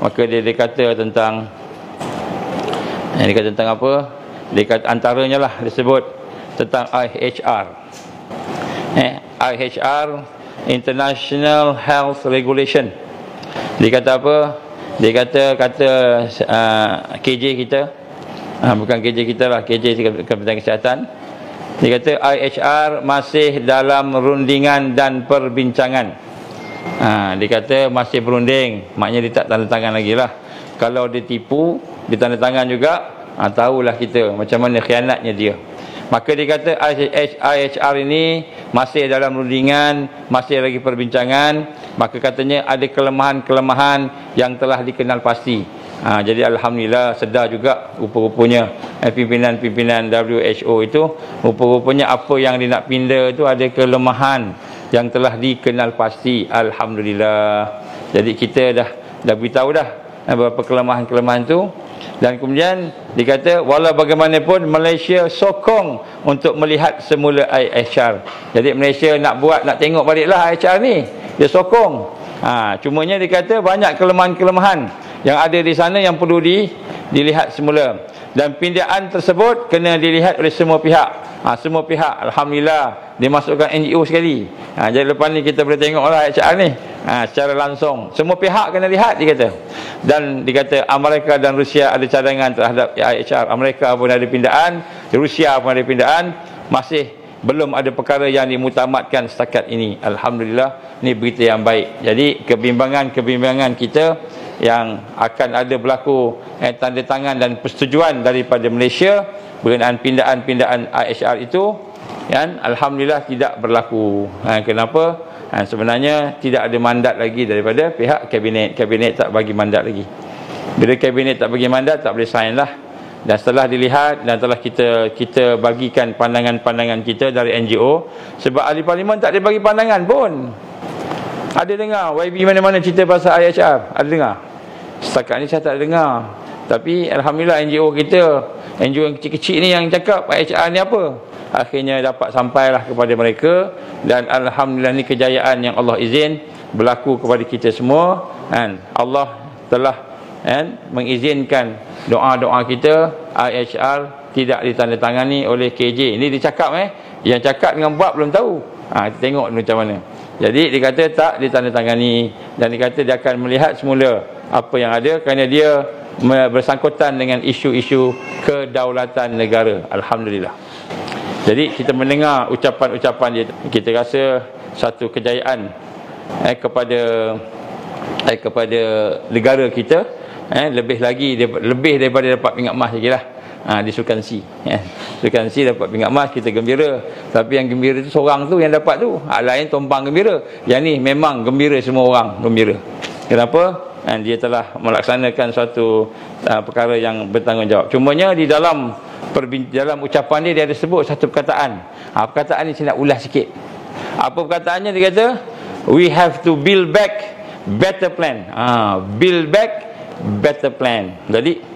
[SPEAKER 1] maka dia kata tentang apa? Dia kata antaranya lah disebut tentang IHR. IHR, International Health Regulation. Dia kata apa? Dia kata KJ kita, bukan KJ kita lah, KJ Kementerian Kesihatan. Dia kata IHR masih dalam rundingan dan perbincangan. Dia kata masih berunding, maknanya dia tak tanda tangan lagi lah. Kalau dia tipu, dia tanda tangan juga, tahulah kita macam mana khianatnya dia. Maka dia kata IHR ini masih dalam rundingan, masih lagi perbincangan. Maka katanya ada kelemahan-kelemahan yang telah dikenal pasti. Jadi alhamdulillah sedar juga rupa-rupanya pimpinan-pimpinan WHO itu, rupa-rupanya apa yang dia nak pindah itu ada kelemahan yang telah dikenal pasti. Alhamdulillah. Jadi kita dah beritahu dah beberapa kelemahan-kelemahan itu. Dan kemudian dikata walau bagaimanapun Malaysia sokong untuk melihat semula IHR. Jadi Malaysia nak tengok baliklah IHR ni, dia sokong. Cumanya dikata banyak kelemahan-kelemahan yang ada di sana yang perlu dilihat semula, dan pindaan tersebut kena dilihat oleh semua pihak. Semua pihak, alhamdulillah dimasukkan NGO sekali. Jadi lepas ni kita boleh tengoklah IHR ni secara langsung. Semua pihak kena lihat, dia kata. Dan dikata Amerika dan Rusia ada cadangan terhadap IHR. Amerika pun ada pindaan, Rusia pun ada pindaan. Masih belum ada perkara yang dimutamatkan setakat ini. Alhamdulillah, ini berita yang baik. Jadi kebimbangan kita yang akan ada berlaku tanda tangan dan persetujuan daripada Malaysia berkenaan pindaan-pindaan IHR itu, alhamdulillah tidak berlaku. Kenapa? Sebenarnya tidak ada mandat lagi daripada pihak kabinet. Kabinet tak bagi mandat lagi. Bila kabinet tak bagi mandat, tak boleh sign lah. Dan setelah dilihat dan telah kita bagikan pandangan-pandangan kita dari NGO, sebab ahli parlimen tak ada bagi pandangan pun. Ada dengar YB mana-mana cerita pasal IHR? Ada dengar? Setakat ni saya tak ada dengar. Tapi alhamdulillah NGO kita, NGO yang kecil-kecil ni yang cakap IHR ni apa, akhirnya dapat sampailah kepada mereka. Dan alhamdulillah ni kejayaan yang Allah izin berlaku kepada kita semua. Allah telah mengizinkan doa-doa kita, IHR tidak ditandatangani oleh KJ. Ini dicakap yang cakap dengan buat belum tahu. Kita tengok macam mana. Jadi dia kata tak ditandatangani, dan dia kata dia akan melihat semula apa yang ada, kerana dia bersangkutan dengan isu-isu kedaulatan negara. Alhamdulillah. Jadi kita mendengar ucapan-ucapan dia, kita rasa satu kejayaan kepada negara kita. Lebih daripada dapat pingat emas lagi lah. Di Sukan C, Sukan C dapat pingat emas, kita gembira. Tapi yang gembira tu seorang tu yang dapat tu, lain tumpang gembira. Yang ni memang gembira, semua orang gembira. Kenapa? Dia telah melaksanakan suatu perkara yang bertanggungjawab. Cumanya di dalam ucapan dia ada sebut satu perkataan. Perkataan ni saya nak ulas sikit. Apa perkataannya? Dia kata we have to build back better plan. Build back better plan. Jadi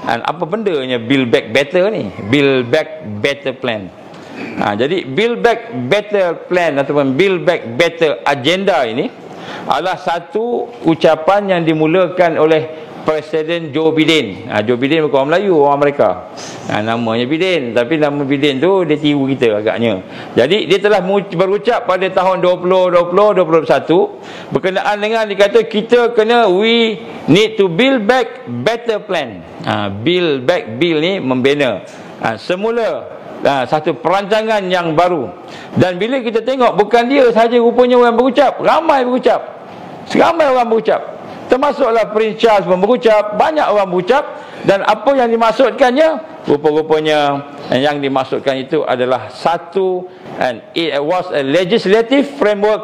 [SPEAKER 1] apa bendanya build back better ni? Build back better plan. Jadi build back better plan ataupun build back better agenda ini adalah satu ucapan yang dimulakan oleh Presiden Joe Biden. Joe Biden bukan orang Melayu, orang Amerika. Namanya Biden, tapi nama Biden tu dia tiru kita agaknya. Jadi dia telah berucap pada tahun 2021 berkenaan dengan dia kata kita kena, we need to build back better plan. Build back, build ni membina. Semula satu perancangan yang baru. Dan bila kita tengok, bukan dia sahaja rupanya orang berucap, ramai orang berucap. Termasuklah Prince Charles pun berucap, banyak orang berucap. Dan apa yang dimaksudkannya, rupa-rupanya yang dimaksudkan itu adalah satu, and it was a legislative framework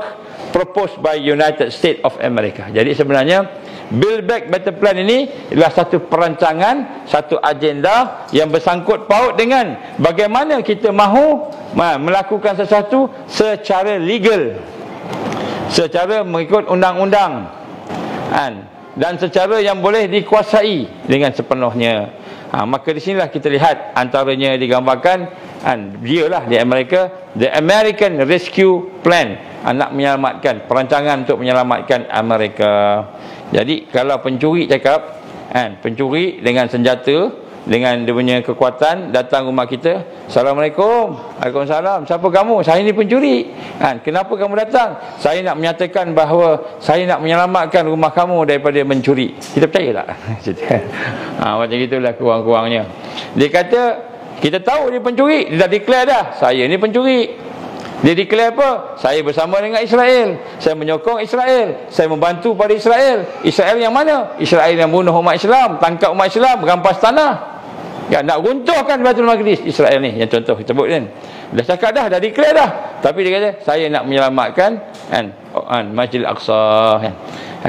[SPEAKER 1] proposed by United States of America. Jadi sebenarnya Build Back Better Plan ini adalah satu perancangan, satu agenda yang bersangkut paut dengan bagaimana kita mahu melakukan sesuatu secara legal, secara mengikut undang-undang, dan secara yang boleh dikuasai dengan sepenuhnya. Maka di sinilah kita lihat antaranya digambarkan, dialah di Amerika, the American Rescue Plan, nak menyelamatkan, perancangan untuk menyelamatkan Amerika. Jadi kalau pencuri cakap, pencuri dengan senjata, dengan dia punya kekuatan datang rumah kita, Assalamualaikum. Waalaikumsalam. Siapa kamu? Saya ni pencuri. Kenapa kamu datang? Saya nak menyatakan bahawa saya nak menyelamatkan rumah kamu daripada mencuri. Kita percaya tak? Macam itulah kurang-kurangnya. Dia kata, kita tahu dia pencuri, dia dah declare dah, saya ni pencuri. Dia declare apa? Saya bersama dengan Israel, saya menyokong Israel, saya membantu pada Israel. Israel yang mana? Israel yang bunuh umat Islam, tangkap umat Islam, rampas tanah, nak runtuhkan Baitul Maqdis. Israel ni yang contoh kita sebut kan. Dah cakap dah declare dah. Tapi dia kata saya nak menyelamatkan Masjidil Aqsa kan.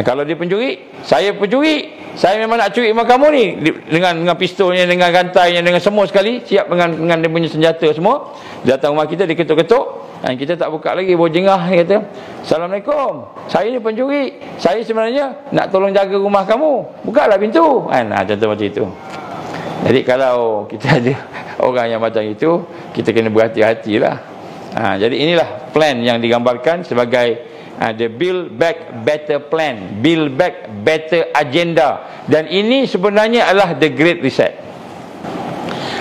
[SPEAKER 1] Kalau dia pencuri, saya pencuri, saya memang nak curi rumah kamu ni, dengan pistolnya, dengan rantainya, dengan semua sekali, siap dengan dia punya senjata semua. Dia datang rumah kita, dia ketuk-ketuk, kita tak buka lagi, bawa jengah. Dia kata, Assalamualaikum, saya ni pencuri, saya sebenarnya nak tolong jaga rumah kamu, bukalah pintu. Contoh macam itu. Jadi kalau kita ada orang yang macam itu, kita kena berhati-hatilah. Jadi inilah plan yang digambarkan sebagai the Build Back Better Plan, Build Back Better Agenda. Dan ini sebenarnya adalah the Great Reset.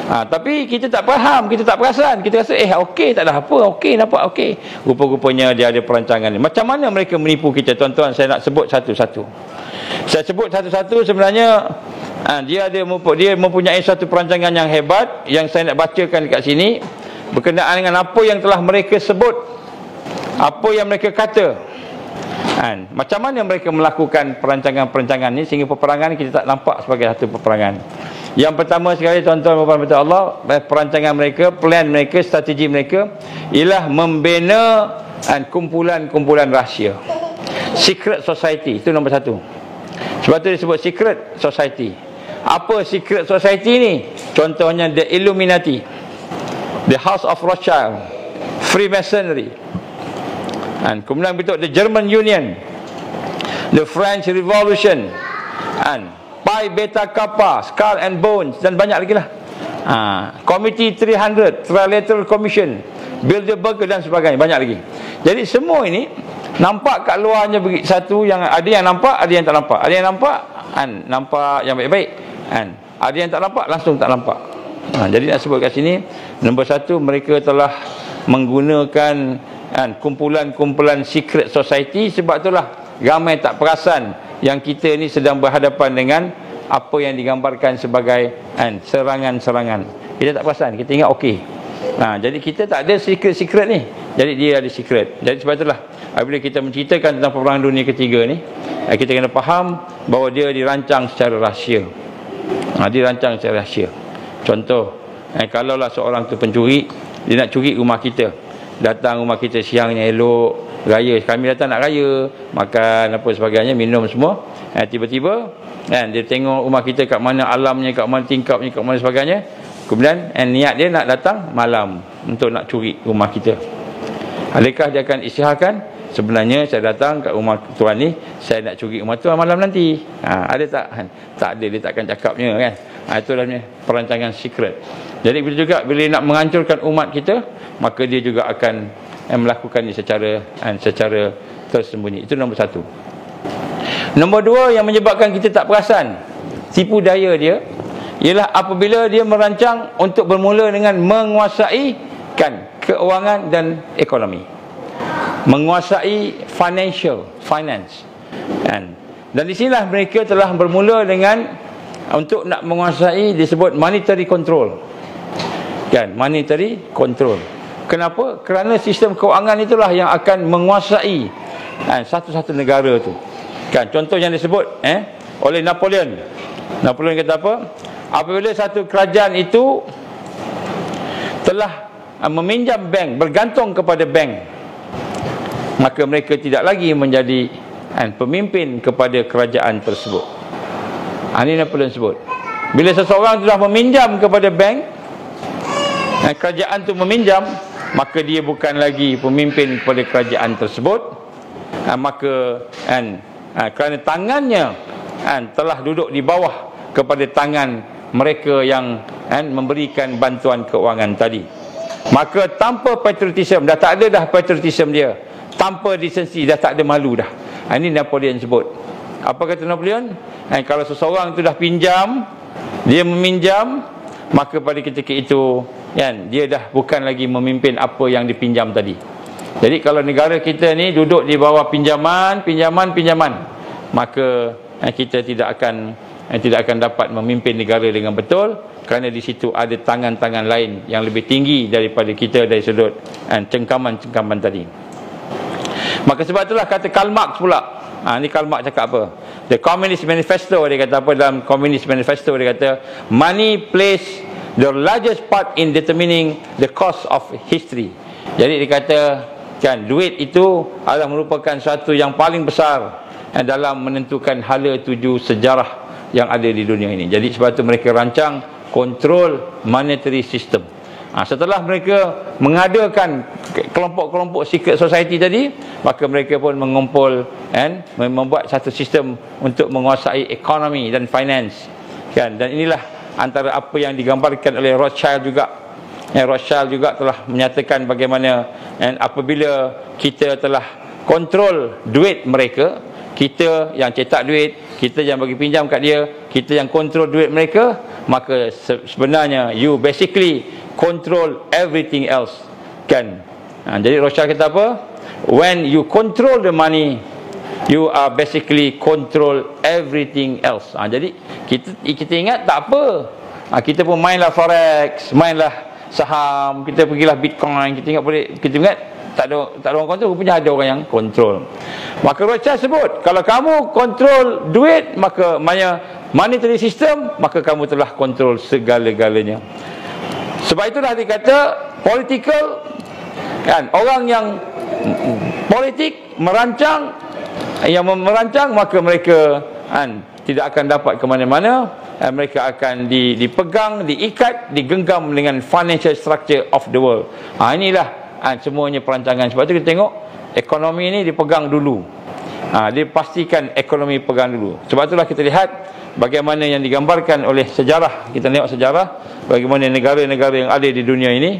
[SPEAKER 1] Tapi kita tak faham, kita tak perasan. Kita rasa okey, tak ada apa, okey, nampak okey. Rupa-rupanya dia ada perancangan ni. Macam mana mereka menipu kita? Tuan-tuan, saya nak sebut satu-satu. Saya sebut satu-satu. Sebenarnya dia mempunyai satu perancangan yang hebat, yang saya nak bacakan dekat sini, berkenaan dengan apa yang telah mereka sebut, apa yang mereka kata, macam mana mereka melakukan perancangan-perancangan ni sehingga peperangan ni kita tak nampak sebagai satu peperangan. Yang pertama sekali, tuan-tuan dan puan-puan Allah, perancangan mereka, plan mereka, strategi mereka ialah membina kumpulan-kumpulan rahsia, secret society. Itu nombor satu. Sebab tu disebut secret society. Apa secret society ni? Contohnya the Illuminati, the House of Rothschild, Freemasonry, kemudian bentuk the German Union, the French Revolution, Pi Beta Kappa, Skull and Bones, dan banyak lagi lah. Committee 300, Trilateral Commission, Bilderberg dan sebagainya, banyak lagi. Jadi semua ini nampak kat luarnya satu, yang ada yang nampak, ada yang tak nampak. Ada yang nampak, nampak yang baik-baik, ada yang tak nampak, langsung tak nampak. Jadi nak sebut kat sini, nombor satu, mereka telah menggunakan kumpulan-kumpulan secret society. Sebab itulah ramai tak perasan yang kita ni sedang berhadapan dengan apa yang digambarkan sebagai serangan-serangan. Kita tak perasan, kita ingat okey. Jadi kita tak ada secret-secret ni. Jadi dia ada secret. Jadi sebab itulah apabila kita menceritakan tentang peperangan dunia ketiga ni, kita kena faham bahawa dia dirancang secara rahsia. Dirancang secara rahsia. Contoh, kalaulah seorang tu pencuri, dia nak curi rumah kita, datang rumah kita siangnya elok, raya, kami datang nak raya, makan apa sebagainya, minum semua, tiba-tiba dia tengok rumah kita kat mana alamnya, kat mana tingkapnya, kat mana sebagainya, kemudian niat dia nak datang malam untuk nak curi rumah kita. Adakah dia akan isytiharkan, sebenarnya saya datang kat rumah tuan ni, saya nak curi rumah tuan malam nanti? Ada tak? Tak ada, dia takkan cakapnya kan. Itulah perancangan secret. Jadi begitu juga bila nak menghancurkan umat kita, maka dia juga akan melakukan ini secara tersembunyi. Itu nombor satu. Nombor dua yang menyebabkan kita tak perasan tipu daya dia, ialah apabila dia merancang untuk bermula dengan menguasai keuangan dan ekonomi, menguasai finance, kan? Dan di sinilah mereka telah bermula dengan untuk nak menguasai disebut monetary control, kan? Monetary control. Kenapa? Kerana sistem keuangan itulah yang akan menguasai, kan, satu-satu negara tu, kan? Contoh yang disebut oleh Napoleon. Napoleon kata apa? Apabila satu kerajaan itu telah meminjam bank, bergantung kepada bank, maka mereka tidak lagi menjadi pemimpin kepada kerajaan tersebut. Ini Napoleon sebut. Bila seseorang telah meminjam kepada bank, kerajaan itu meminjam, maka dia bukan lagi pemimpin kepada kerajaan tersebut. Maka kerana tangannya telah duduk di bawah kepada tangan mereka yang memberikan bantuan keuangan tadi, maka tanpa patriotism, dah tak ada dah patriotism dia, tanpa desensi, dah tak ada malu dah. Ini Napoleon sebut. Apa kata Napoleon? Kalau seseorang itu dah pinjam, dia meminjam, maka pada ketika itu dia dah bukan lagi memimpin apa yang dipinjam tadi. Jadi kalau negara kita ni duduk di bawah pinjaman, maka kita tidak akan dapat memimpin negara dengan betul, kerana di situ ada tangan-tangan lain yang lebih tinggi daripada kita dari sudut cengkaman-cengkaman tadi. Maka sebab itulah kata Karl Marx pula. Ni Karl Marx cakap apa? The Communist Manifesto, dia kata apa dalam Communist Manifesto? Dia kata money plays the largest part in determining the course of history. Jadi dia kata duit itu adalah merupakan satu yang paling besar dalam menentukan hala tuju sejarah yang ada di dunia ini. Jadi sebab itu mereka rancang control monetary system. Setelah mereka mengadakan kelompok-kelompok secret society tadi, maka mereka pun mengumpul membuat satu sistem untuk menguasai ekonomi dan finance, kan? Dan inilah antara apa yang digambarkan oleh Rothschild juga. Rothschild juga telah menyatakan bagaimana apabila kita telah kontrol duit mereka, kita yang cetak duit, kita yang bagi pinjam kat dia, kita yang kontrol duit mereka, maka sebenarnya you basically control everything else, kan? Jadi Rothschild kata apa? When you control the money, you are basically control everything else. Jadi kita ingat tak apa, kita pun mainlah forex, mainlah saham, kita pergilah bitcoin, kita ingat tak ada orang kontrol, rupanya ada orang yang kontrol. Maka Rothschild sebut, kalau kamu kontrol duit, maka monetary system, maka kamu telah kontrol segala-galanya. Sebab itulah dia kata political, kan, orang yang politik merancang, maka mereka tidak akan dapat ke mana-mana. Mereka akan dipegang, diikat, digenggam dengan financial structure of the world. Inilah semuanya perancangan. Sebab itu kita tengok ekonomi ini dipegang dulu. Dia pastikan ekonomi pegang dulu. Sebab itulah kita lihat bagaimana yang digambarkan oleh sejarah. Kita tengok sejarah bagaimana negara-negara yang ada di dunia ini,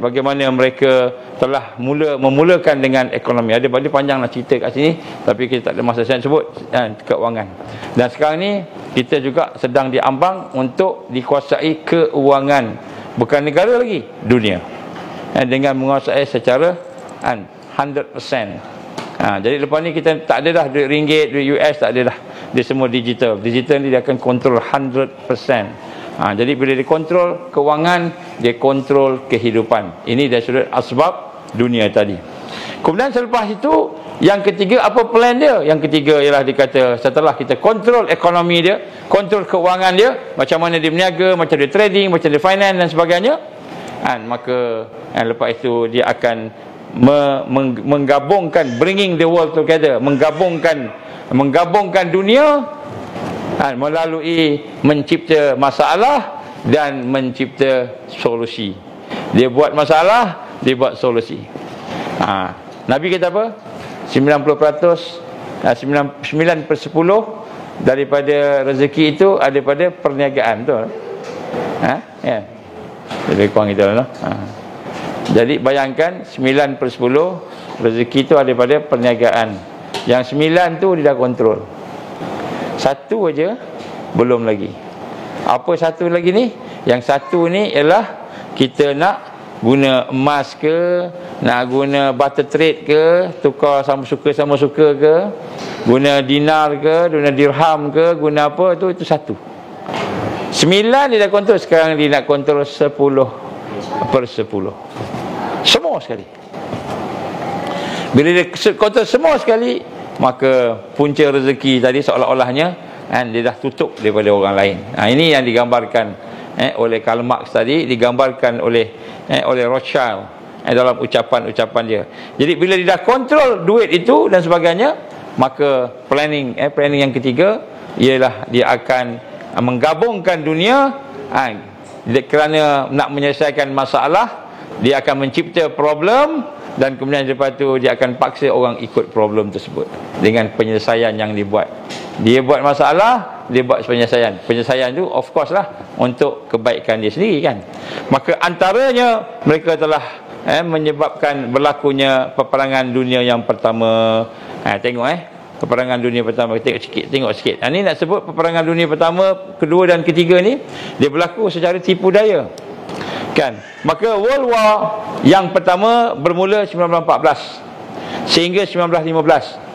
[SPEAKER 1] bagaimana mereka telah memulakan dengan ekonomi. Ada panjanglah cerita kat sini, tapi kita tak ada masa saya sebut keuangan. Dan sekarang ni kita juga sedang diambang untuk dikuasai keuangan, bukan negara lagi, dunia, dengan menguasai secara 100%. Jadi lepas ni kita tak ada dah duit ringgit, duit US, tak ada dah. Dia semua digital. Digital ni dia akan kontrol 100%. Jadi bila dia kontrol keuangan, dia kontrol kehidupan. Ini dari sudut asbab dunia tadi. Kemudian selepas itu, yang ketiga, apa plan dia? Yang ketiga ialah dia kata setelah kita kontrol ekonomi dia, kontrol keuangan dia, macam mana dia berniaga, macam dia trading, macam dia finance dan sebagainya, maka lepas itu dia akan menggabungkan, bringing the world together, menggabungkan dunia melalui mencipta masalah dan mencipta solusi. Dia buat masalah, dia buat solusi. Nabi kata apa? 90%, 9/10 daripada rezeki itu ada pada perniagaan, betul? Lebih kurang itu lah. Jadi bayangkan 9/10 rezeki tu ada pada perniagaan. Yang 9 tu dia dah kontrol. Satu aja belum lagi. Apa satu lagi ni? Yang satu ni ialah kita nak guna emas ke, nak guna barter trade ke, tukar sama suka ke, guna dinar ke, guna dirham ke, guna apa tu, itu satu. 9 dia dah kontrol, sekarang dia nak kontrol 10/10. Semua sekali. Bila dia kontrol semua sekali, maka punca rezeki tadi seolah-olahnya dia dah tutup daripada orang lain. Ini yang digambarkan oleh Karl Marx tadi, digambarkan oleh Rothschild dalam ucapan-ucapan dia. Jadi bila dia dah kontrol duit itu dan sebagainya, maka planning yang ketiga ialah dia akan menggabungkan dunia kerana nak menyelesaikan masalah. Dia akan mencipta problem dan kemudian lepas tu dia akan paksa orang ikut problem tersebut dengan penyelesaian yang dibuat. Dia buat masalah, dia buat penyelesaian. Penyelesaian tu of course lah untuk kebaikan dia sendiri kan. Maka antaranya mereka telah menyebabkan berlakunya peperangan dunia yang pertama. Tengok peperangan dunia pertama, tengok sikit. Ini nak sebut peperangan dunia pertama, kedua dan ketiga ni dia berlaku secara tipu daya. Kan? Maka World War yang pertama bermula 1914 sehingga 1915.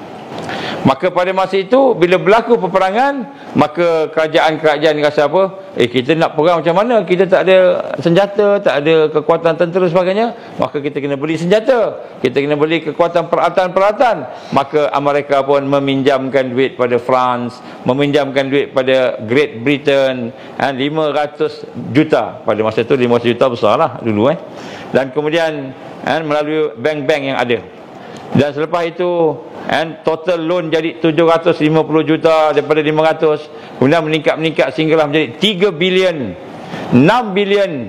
[SPEAKER 1] Maka pada masa itu bila berlaku peperangan, maka kerajaan-kerajaan rasa apa? Kita nak perang macam mana? Kita tak ada senjata, tak ada kekuatan tentera sebagainya. Maka kita kena beli senjata, kita kena beli kekuatan peralatan-peralatan. Maka Amerika pun meminjamkan duit pada France, meminjamkan duit pada Great Britain, 500 juta. Pada masa itu 500 juta besarlah dulu Dan kemudian melalui bank-bank yang ada. Dan selepas itu total loan jadi 750 juta daripada 500, kemudian meningkat sehinggalah menjadi 3 bilion, 6 bilion,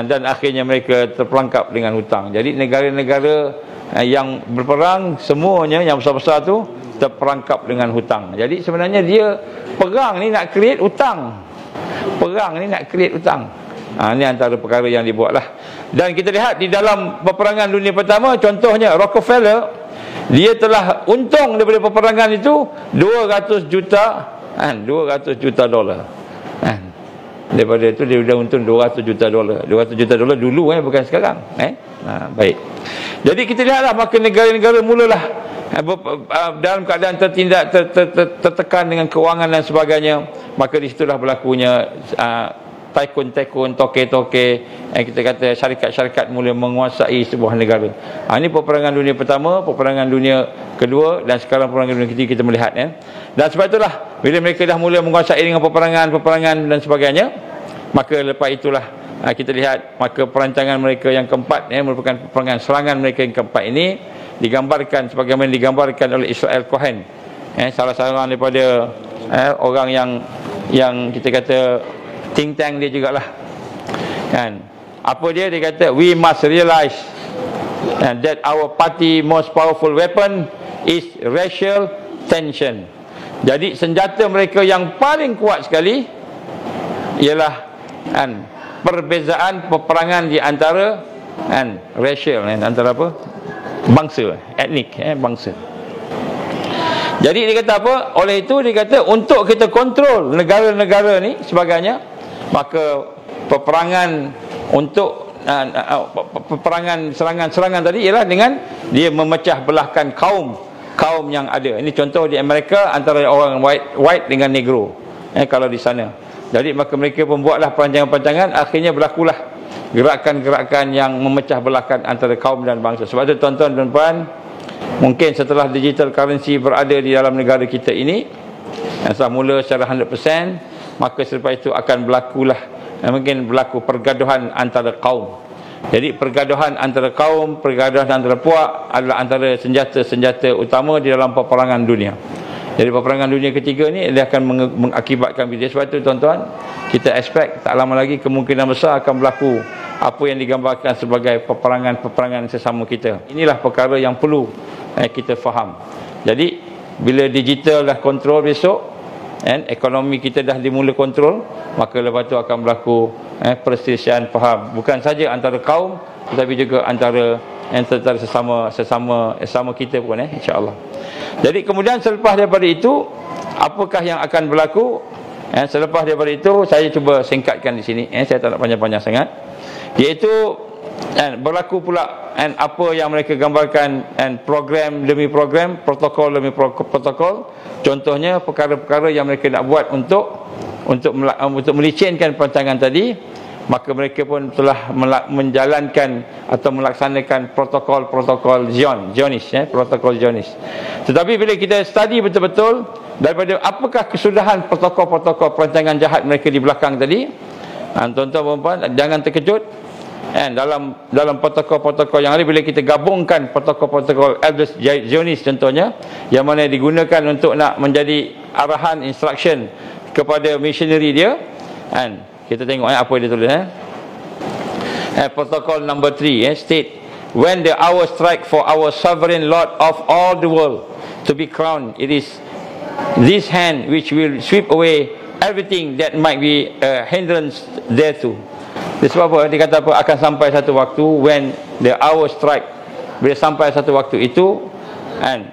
[SPEAKER 1] dan akhirnya mereka terperangkap dengan hutang. Jadi negara-negara yang berperang semuanya yang besar-besar tu terperangkap dengan hutang. Jadi sebenarnya dia perang ni nak create hutang. Perang ni nak create hutang. Ini antara perkara yang dibuatlah. Dan kita lihat di dalam peperangan dunia pertama, contohnya Rockefeller, dia telah untung daripada peperangan itu 200 juta dolar. Daripada itu dia sudah untung 200 juta dolar. 200 juta dolar dulu bukan sekarang. Baik. Jadi kita lihatlah, maka negara-negara mulalah dalam keadaan tertindak, tertekan dengan kewangan dan sebagainya. Maka di situlah berlakunya tycoon, toke-toke, kita kata syarikat-syarikat mula menguasai sebuah negara. Ini peperangan dunia pertama, peperangan dunia kedua, dan sekarang peperangan dunia ketiga kita melihat. Dan sebab itulah bila mereka dah mula menguasai dengan peperangan dan sebagainya, maka lepas itulah kita lihat, maka perancangan mereka yang keempat merupakan peperangan serangan mereka yang keempat ini digambarkan sebagaimana digambarkan oleh Israel Cohen, salah seorang daripada orang yang kita kata think tank dia jugalah kan. Apa dia kata, we must realize that our party most powerful weapon is racial tension. Jadi senjata mereka yang paling kuat sekali ialah perbezaan peperangan di antara racial, antara apa, bangsa, etnik, bangsa. Jadi dia kata apa? Oleh itu dia kata untuk kita kontrol negara-negara ni sebagainya, maka peperangan untuk peperangan serangan tadi ialah dengan dia memecah belahkan kaum yang ada. Ini contoh di Amerika antara orang white dengan negro. Kalau di sana. Jadi maka mereka membuatlah perancangan-perancangan, akhirnya berlakulah gerakan-gerakan yang memecah belahkan antara kaum dan bangsa. Sebab itu tuan-tuan dan puan, mungkin setelah digital currency berada di dalam negara kita ini, asal mula secara 100%, maka selepas itu akan mungkin berlaku pergaduhan antara kaum. Jadi pergaduhan antara kaum, pergaduhan antara puak adalah antara senjata-senjata utama di dalam peperangan dunia. Jadi peperangan dunia ketiga ni dia akan mengakibatkan begitu. Sebab itu tuan-tuan, kita expect tak lama lagi kemungkinan besar akan berlaku apa yang digambarkan sebagai peperangan sesama kita. Inilah perkara yang perlu kita faham. Jadi bila digital dah kontrol besok, ekonomi kita dah dimula kontrol, maka lepas tu akan berlaku perselisihan faham, bukan saja antara kaum tetapi juga antara antara sesama kita pun, insya-Allah. Jadi kemudian selepas daripada itu, apakah yang akan berlaku? Selepas daripada itu, saya cuba singkatkan di sini, saya tak nak panjang-panjang sangat, iaitu berlaku pula apa yang mereka gambarkan, program demi program, protokol demi protokol. Contohnya perkara-perkara yang mereka nak buat untuk melicinkan perancangan tadi, maka mereka pun telah menjalankan atau melaksanakan protokol Zionis, protokol Zionis. Tetapi bila kita study betul-betul daripada apakah kesudahan protokol-protokol perancangan jahat mereka di belakang tadi, tuan-tuan puan, jangan terkejut. Dalam protokol-protokol yang ada, bila kita gabungkan protokol-protokol Elders Zionis contohnya, yang mana digunakan untuk nak menjadi arahan, instruction kepada missionary dia, kita tengok apa dia tulis. Protokol number 3 state, when the hour strike for our sovereign Lord of all the world to be crowned, it is this hand which will sweep away everything that might be a hindrance thereto. Sebab apa? Dia kata apa? Akan sampai satu waktu, when the hour strike, bila sampai satu waktu itu,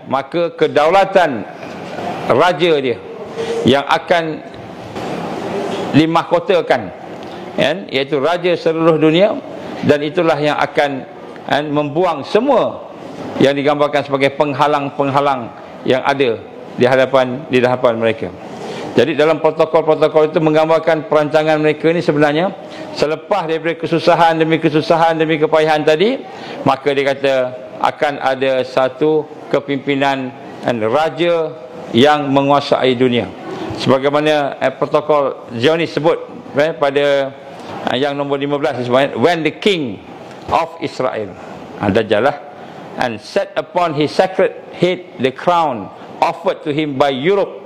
[SPEAKER 1] maka kedaulatan raja dia yang akan dimahkotakan, iaitu raja seluruh dunia, dan itulah yang akan membuang semua yang digambarkan sebagai penghalang-penghalang yang ada di hadapan mereka. Jadi dalam protokol-protokol itu menggambarkan perancangan mereka ni sebenarnya selepas daripada kesusahan demi kepayahan tadi, maka dia kata akan ada satu kepimpinan raja yang menguasai dunia. Sebagaimana protokol Zionis sebut pada yang nombor 15 disebut, when the king of Israel, Dajjal lah, and set upon his sacred head the crown offered to him by Europe,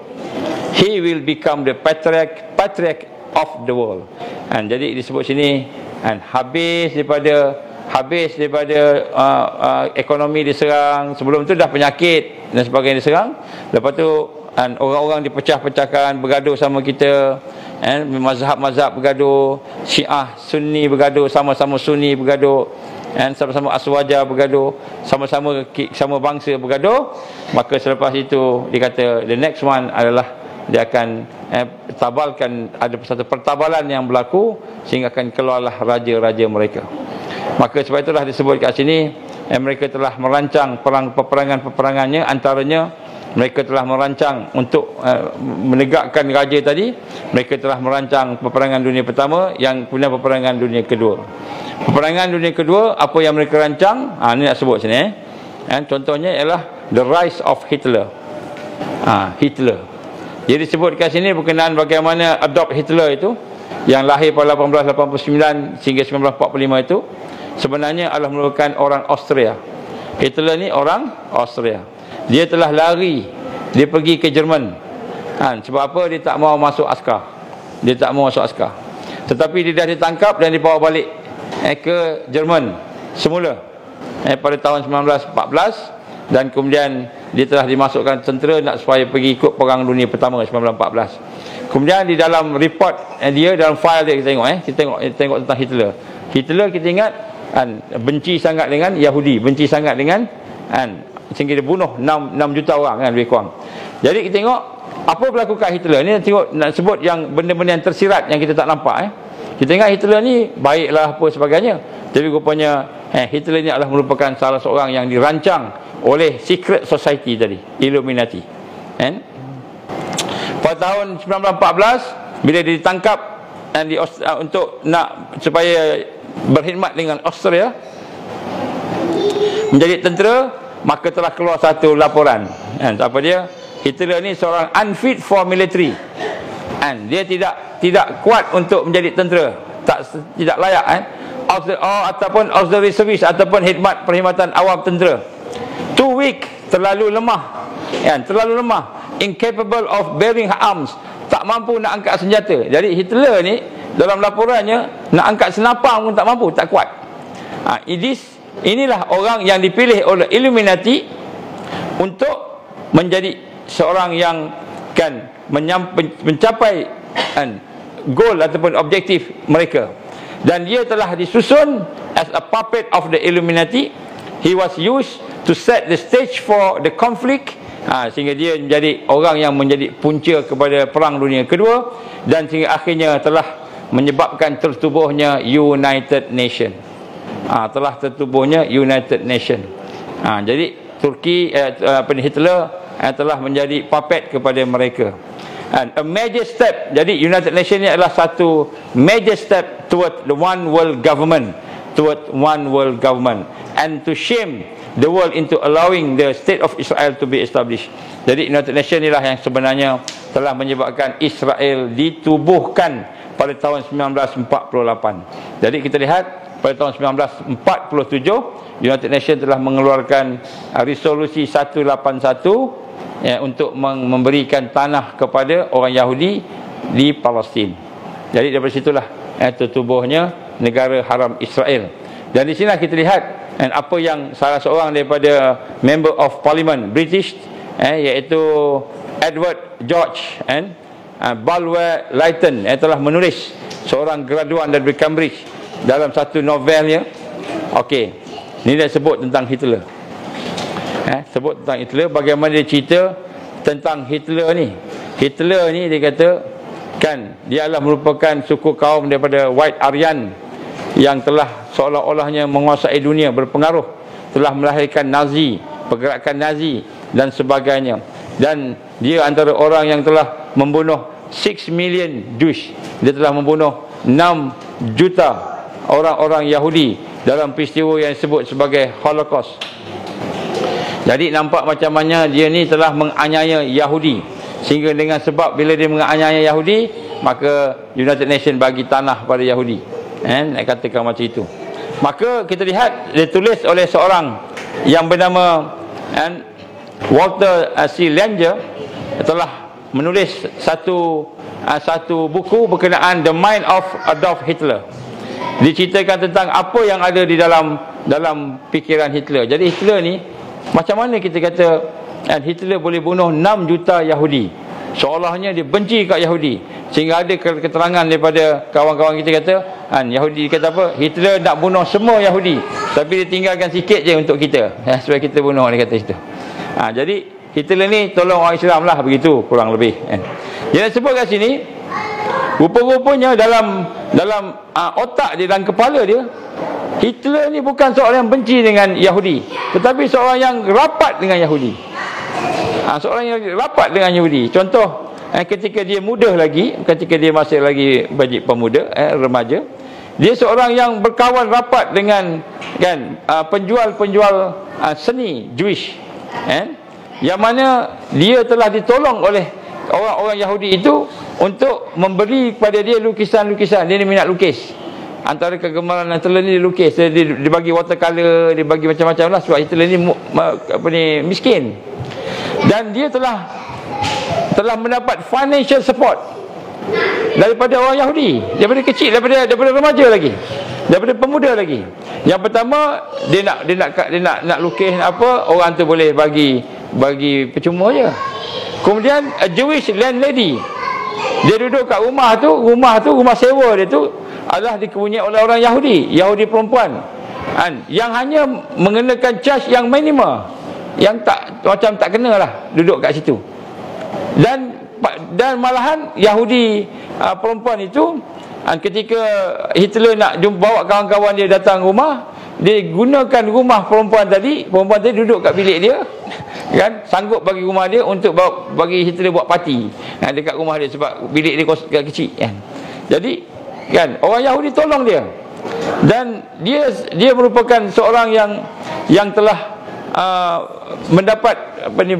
[SPEAKER 1] he will become the patriarch of the world. Jadi disebut sini, habis daripada ekonomi diserang, sebelum tu dah penyakit dan sebagainya diserang, lepas tu orang-orang dipecah-pecahkan, bergaduh sama kita, mazhab-mazhab bergaduh, Syiah Sunni bergaduh, sama-sama Sunni bergaduh, sama-sama Aswaja bergaduh, sama bangsa bergaduh. Maka selepas itu dia kata the next one adalah dia akan tabalkan, ada satu pertabalan yang berlaku sehingga akan keluarlah raja-raja mereka. Maka sebab itulah disebut kat sini, mereka telah merancang peperangannya, antaranya mereka telah merancang untuk menegakkan raja tadi. Mereka telah merancang peperangan dunia pertama, yang kemudian peperangan dunia kedua. Peperangan dunia kedua, apa yang mereka rancang, ini nak sebut sini. Contohnya ialah the rise of Hitler. Hitler. Jadi disebut kat sini berkenaan bagaimana Adolf Hitler itu, yang lahir pada 1889 sehingga 1945 itu, sebenarnya adalah merupakan orang Austria. Hitler ni orang Austria. Dia telah lari, dia pergi ke Jerman. Sebab apa? Dia tak mau masuk askar. Tetapi dia dah ditangkap dan dibawa balik ke Jerman semula pada tahun 1914, dan kemudian dia telah dimasukkan tentera nak supaya pergi ikut perang dunia pertama 1914. Kemudian di dalam report dia, dalam file dia, kita tengok tentang Hitler. Hitler kita ingat benci sangat dengan Yahudi, benci sangat dengan sehingga dia bunuh 6 juta orang lebih kurang. Jadi kita tengok apa berlaku kat Hitler ni. Nak sebut yang benda-benda yang tersirat yang kita tak nampak. Kita ingat Hitler ni baiklah apa sebagainya, tapi rupanya Hitler ni adalah merupakan salah seorang yang dirancang oleh secret society tadi, Illuminati. Pada tahun 1914 bila dia ditangkap untuk nak supaya berkhidmat dengan Austria menjadi tentera, maka telah keluar satu laporan. Apa dia? Hitler ni seorang unfit for military. Dia tidak kuat untuk menjadi tentera, tidak layak ataupun auxiliary service ataupun perkhidmatan awam tentera. Too weak, terlalu lemah, incapable of bearing arms, tak mampu nak angkat senjata. Jadi Hitler ni dalam laporannya nak angkat senapang pun tak mampu, tak kuat. Inilah orang yang dipilih oleh Illuminati untuk menjadi seorang yang kan mencapai goal ataupun objektif mereka. Dan dia telah disusun as a puppet of the Illuminati he was used to set the stage for the conflict, sehingga dia menjadi orang yang menjadi punca kepada Perang Dunia Kedua, dan sehingga akhirnya telah menyebabkan tertubuhnya United Nation. Telah tertubuhnya United Nation. Jadi Turki, Hitler telah menjadi puppet kepada mereka. And a major step, jadi United Nations ni adalah satu major step toward the one world government, and to shame the world into allowing the state of Israel to be established. Jadi United Nations inilah yang sebenarnya telah menyebabkan Israel ditubuhkan pada tahun 1948. Jadi kita lihat pada tahun 1947 United Nations telah mengeluarkan resolusi 181 untuk memberikan tanah kepada orang Yahudi di Palestin. Jadi daripada situlah tertubuhnya negara haram Israel. Dan di sini kita lihat apa yang salah seorang daripada member of parliament British, iaitu Edward George Bulwer Lytton telah menulis, seorang graduan dari Cambridge, dalam satu novelnya. Okey, ni dia sebut tentang Hitler. Sebut tentang Hitler, bagaimana dia cerita tentang Hitler ni. Hitler ni dia kata kan dia adalah merupakan suku kaum daripada White Aryan yang telah seolah-olahnya menguasai dunia, berpengaruh, telah melahirkan Nazi, pergerakan Nazi dan sebagainya. Dan dia antara orang yang telah membunuh 6 million Jews. Dia telah membunuh 6 juta orang-orang Yahudi dalam peristiwa yang disebut sebagai Holocaust. Jadi nampak macam mana dia ni telah menganiaya Yahudi, sehingga dengan sebab bila dia menganiaya Yahudi, maka United Nations bagi tanah pada Yahudi. Nak katakan macam itu. Maka kita lihat ditulis oleh seorang yang bernama Walter C. Langer, telah menulis satu buku berkenaan The Mind of Adolf Hitler. Diceritakan tentang apa yang ada di dalam fikiran Hitler. Jadi Hitler ni, macam mana kita kata Hitler boleh bunuh 6 juta Yahudi, seolahnya dia benci kat Yahudi, sehingga ada keterangan daripada kawan-kawan kita kata Yahudi kata apa, Hitler nak bunuh semua Yahudi, tapi dia tinggalkan sikit je untuk kita, supaya kita bunuh, dia kata itu. Jadi Hitler ni tolong orang Islam lah, begitu kurang lebih. Dia sebut kat sini, rupa-rupanya dalam otak dia, dalam kepala dia, Hitler ni bukan seorang yang benci dengan Yahudi, tetapi seorang yang rapat dengan Yahudi. Seorang yang rapat dengan Yahudi. Contoh, ketika dia muda lagi, ketika dia masih lagi bajik pemuda, remaja, dia seorang yang berkawan rapat dengan penjual-penjual seni Jewish, yang mana dia telah ditolong oleh orang-orang Yahudi itu untuk memberi kepada dia lukisan-lukisan. Dia ni minat lukis. Antara kegemaran Hitler ni dia lukis. Dia bagi watercolor, dia bagi macam-macam lah, sebab Hitler ni miskin. Dan dia telah mendapat financial support daripada orang Yahudi, daripada kecil, daripada remaja lagi, daripada pemuda lagi. Yang pertama, dia nak lukis apa, orang tu boleh bagi percuma je. Kemudian a Jewish landlady, dia duduk kat rumah rumah sewa dia tu adalah dikepunyai oleh orang Yahudi perempuan, yang hanya mengenakan charge yang minima, yang macam tak kena lah duduk kat situ. Dan malahan Yahudi perempuan itu, ketika Hitler nak bawa kawan-kawan dia datang rumah, dia gunakan rumah perempuan tadi duduk kat bilik dia, sanggup bagi rumah dia untuk bagi Hitler buat parti dekat rumah dia, sebab bilik dia kecil, Jadi orang Yahudi tolong dia, dan dia merupakan seorang yang telah mendapat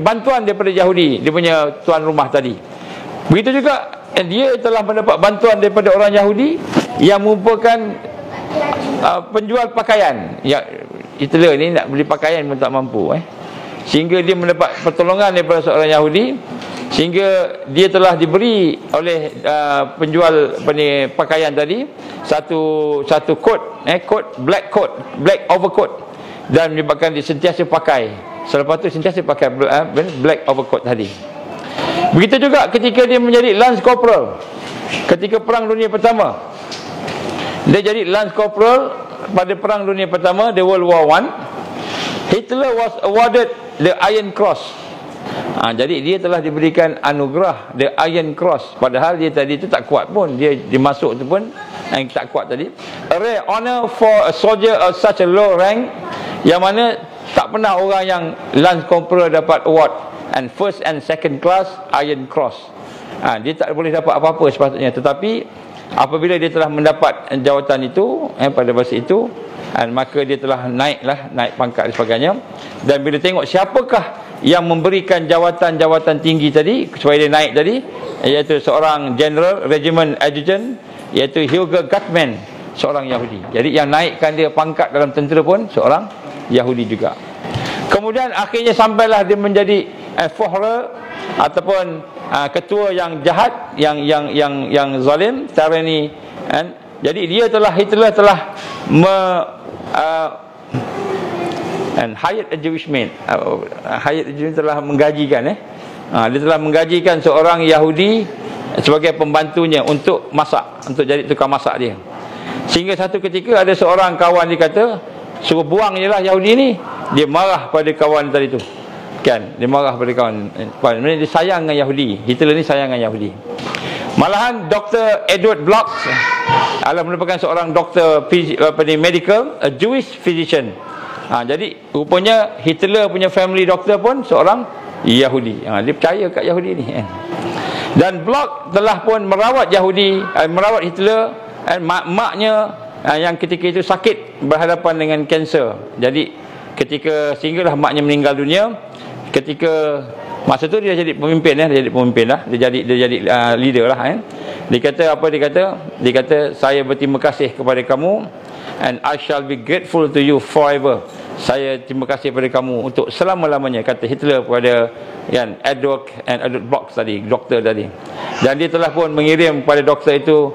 [SPEAKER 1] bantuan daripada Yahudi, dia punya tuan rumah tadi. Begitu juga dia telah mendapat bantuan daripada orang Yahudi yang merupakan penjual pakaian. Hitler ni nak beli pakaian pun tak mampu, sehingga dia mendapat pertolongan daripada seorang Yahudi, sehingga dia telah diberi oleh penjual pakaian tadi satu coat, black overcoat, dan menyebabkan dia sentiasa pakai. Selepas tu sentiasa pakai black overcoat tadi. Begitu juga ketika dia menjadi Lance Corporal ketika Perang Dunia Pertama. Dia jadi Lance Corporal pada Perang Dunia Pertama, the World War I. Hitler was awarded the Iron Cross. Jadi dia telah diberikan anugerah the Iron Cross, padahal dia tadi tu tak kuat pun, dia dimasuk tu pun yang tak kuat tadi. A rare honor for a soldier of such a low rank, yang mana tak pernah orang yang Lance Corporal dapat award, and first and second class Iron Cross. Dia tak boleh dapat apa-apa sepatutnya, tetapi apabila dia telah mendapat jawatan itu pada masa itu, maka dia telah naik pangkat dan sebagainya. Dan bila tengok siapakah yang memberikan jawatan-jawatan tinggi tadi supaya dia naik tadi, iaitu seorang General Regiment Adjutant, iaitu Hugo Gutmann, seorang Yahudi. Jadi yang naikkan dia pangkat dalam tentera pun seorang Yahudi juga. Kemudian akhirnya sampailah dia menjadi Führer, ataupun ketua yang jahat, yang zalim, tyranny. Jadi Hitler telah hired a Jewish man. Hired a Jewish telah menggajikan dia telah menggajikan seorang Yahudi sebagai pembantunya untuk masak, untuk jadi tukang masak dia. Sehingga satu ketika ada seorang kawan dia kata, suruh buang je lah Yahudi ni. Dia marah pada kawan tadi tu, kan? Dia marah pada kawan. Dia sayang dengan Yahudi. Hitler ni sayang dengan Yahudi. Malahan Dr. Edward Bloch adalah merupakan seorang doktor medical, a Jewish physician. Jadi rupanya Hitler punya family doctor pun seorang Yahudi. Dia percaya kat Yahudi ni. Dan Bloch telah pun merawat merawat Hitler, maknya yang ketika itu sakit, berhadapan dengan kanser. Jadi sehinggalah maknya meninggal dunia. Ketika masa tu dia jadi pemimpin, dia jadi leader lah. Dia kata saya berterima kasih kepada kamu, and I shall be grateful to you forever. Saya terima kasih kepada kamu untuk selama-lamanya, kata Hitler kepada Edward Bloch tadi, doktor tadi. Dan dia telah pun mengirim kepada doktor itu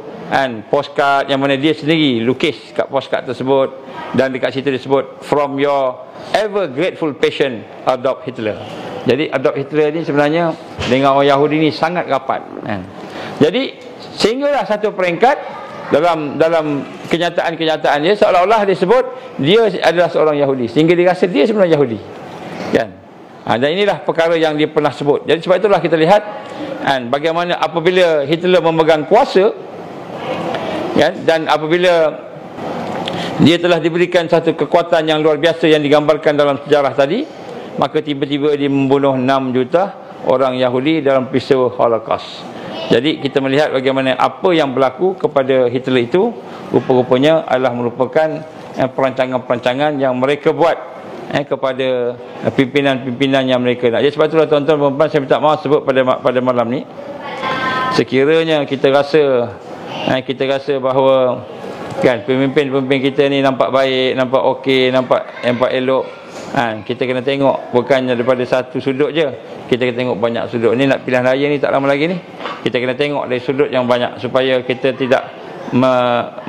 [SPEAKER 1] postcard yang mana dia sendiri lukis kat postcard tersebut, dan dekat situ disebut, from your ever grateful patient Adolf Hitler. Jadi Adolf Hitler ni sebenarnya dengan orang Yahudi ni sangat rapat. Jadi sehinggalah satu peringkat dalam kenyataan dia, seolah-olah dia sebut dia adalah seorang Yahudi, sehingga dia rasa dia sebenarnya Yahudi, kan? Dan inilah perkara yang dia pernah sebut. Jadi sebab itulah kita lihat bagaimana apabila Hitler memegang kuasa, dan apabila dia telah diberikan satu kekuatan yang luar biasa yang digambarkan dalam sejarah tadi, maka tiba-tiba dia membunuh 6 juta orang Yahudi dalam peristiwa Holocaust. Jadi kita melihat bagaimana apa yang berlaku kepada Hitler itu rupa-rupanya adalah merupakan perancangan-perancangan yang mereka buat kepada pimpinan-pimpinan yang mereka nak. Jadi sebab itulah tuan-tuan dan puan-puan, saya minta maaf sebut pada malam ni, sekiranya kita rasa bahawa pemimpin-pemimpin kita ni nampak baik, nampak okey, nampak elok, kita kena tengok bukannya daripada satu sudut je. Kita kena tengok banyak sudut. Ni nak pilihan raya ni tak lama lagi ni. Kita kena tengok dari sudut yang banyak, supaya kita tidak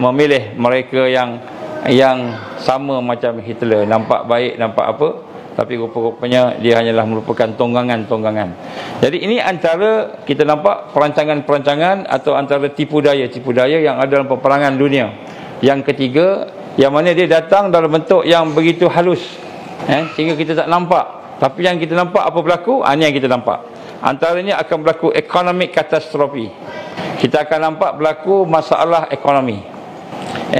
[SPEAKER 1] memilih mereka yang sama macam Hitler, nampak baik, nampak apa, tapi rupa-rupanya dia hanyalah merupakan tonggangan-tonggangan. Jadi ini antara kita nampak perancangan-perancangan atau antara tipu daya yang ada dalam peperangan dunia. Yang ketiga, yang mana dia datang dalam bentuk yang begitu halus, sehingga kita tak nampak. Tapi yang kita nampak apa berlaku, ini yang kita nampak. Antaranya akan berlaku economic catastrophe. Kita akan nampak berlaku masalah ekonomi.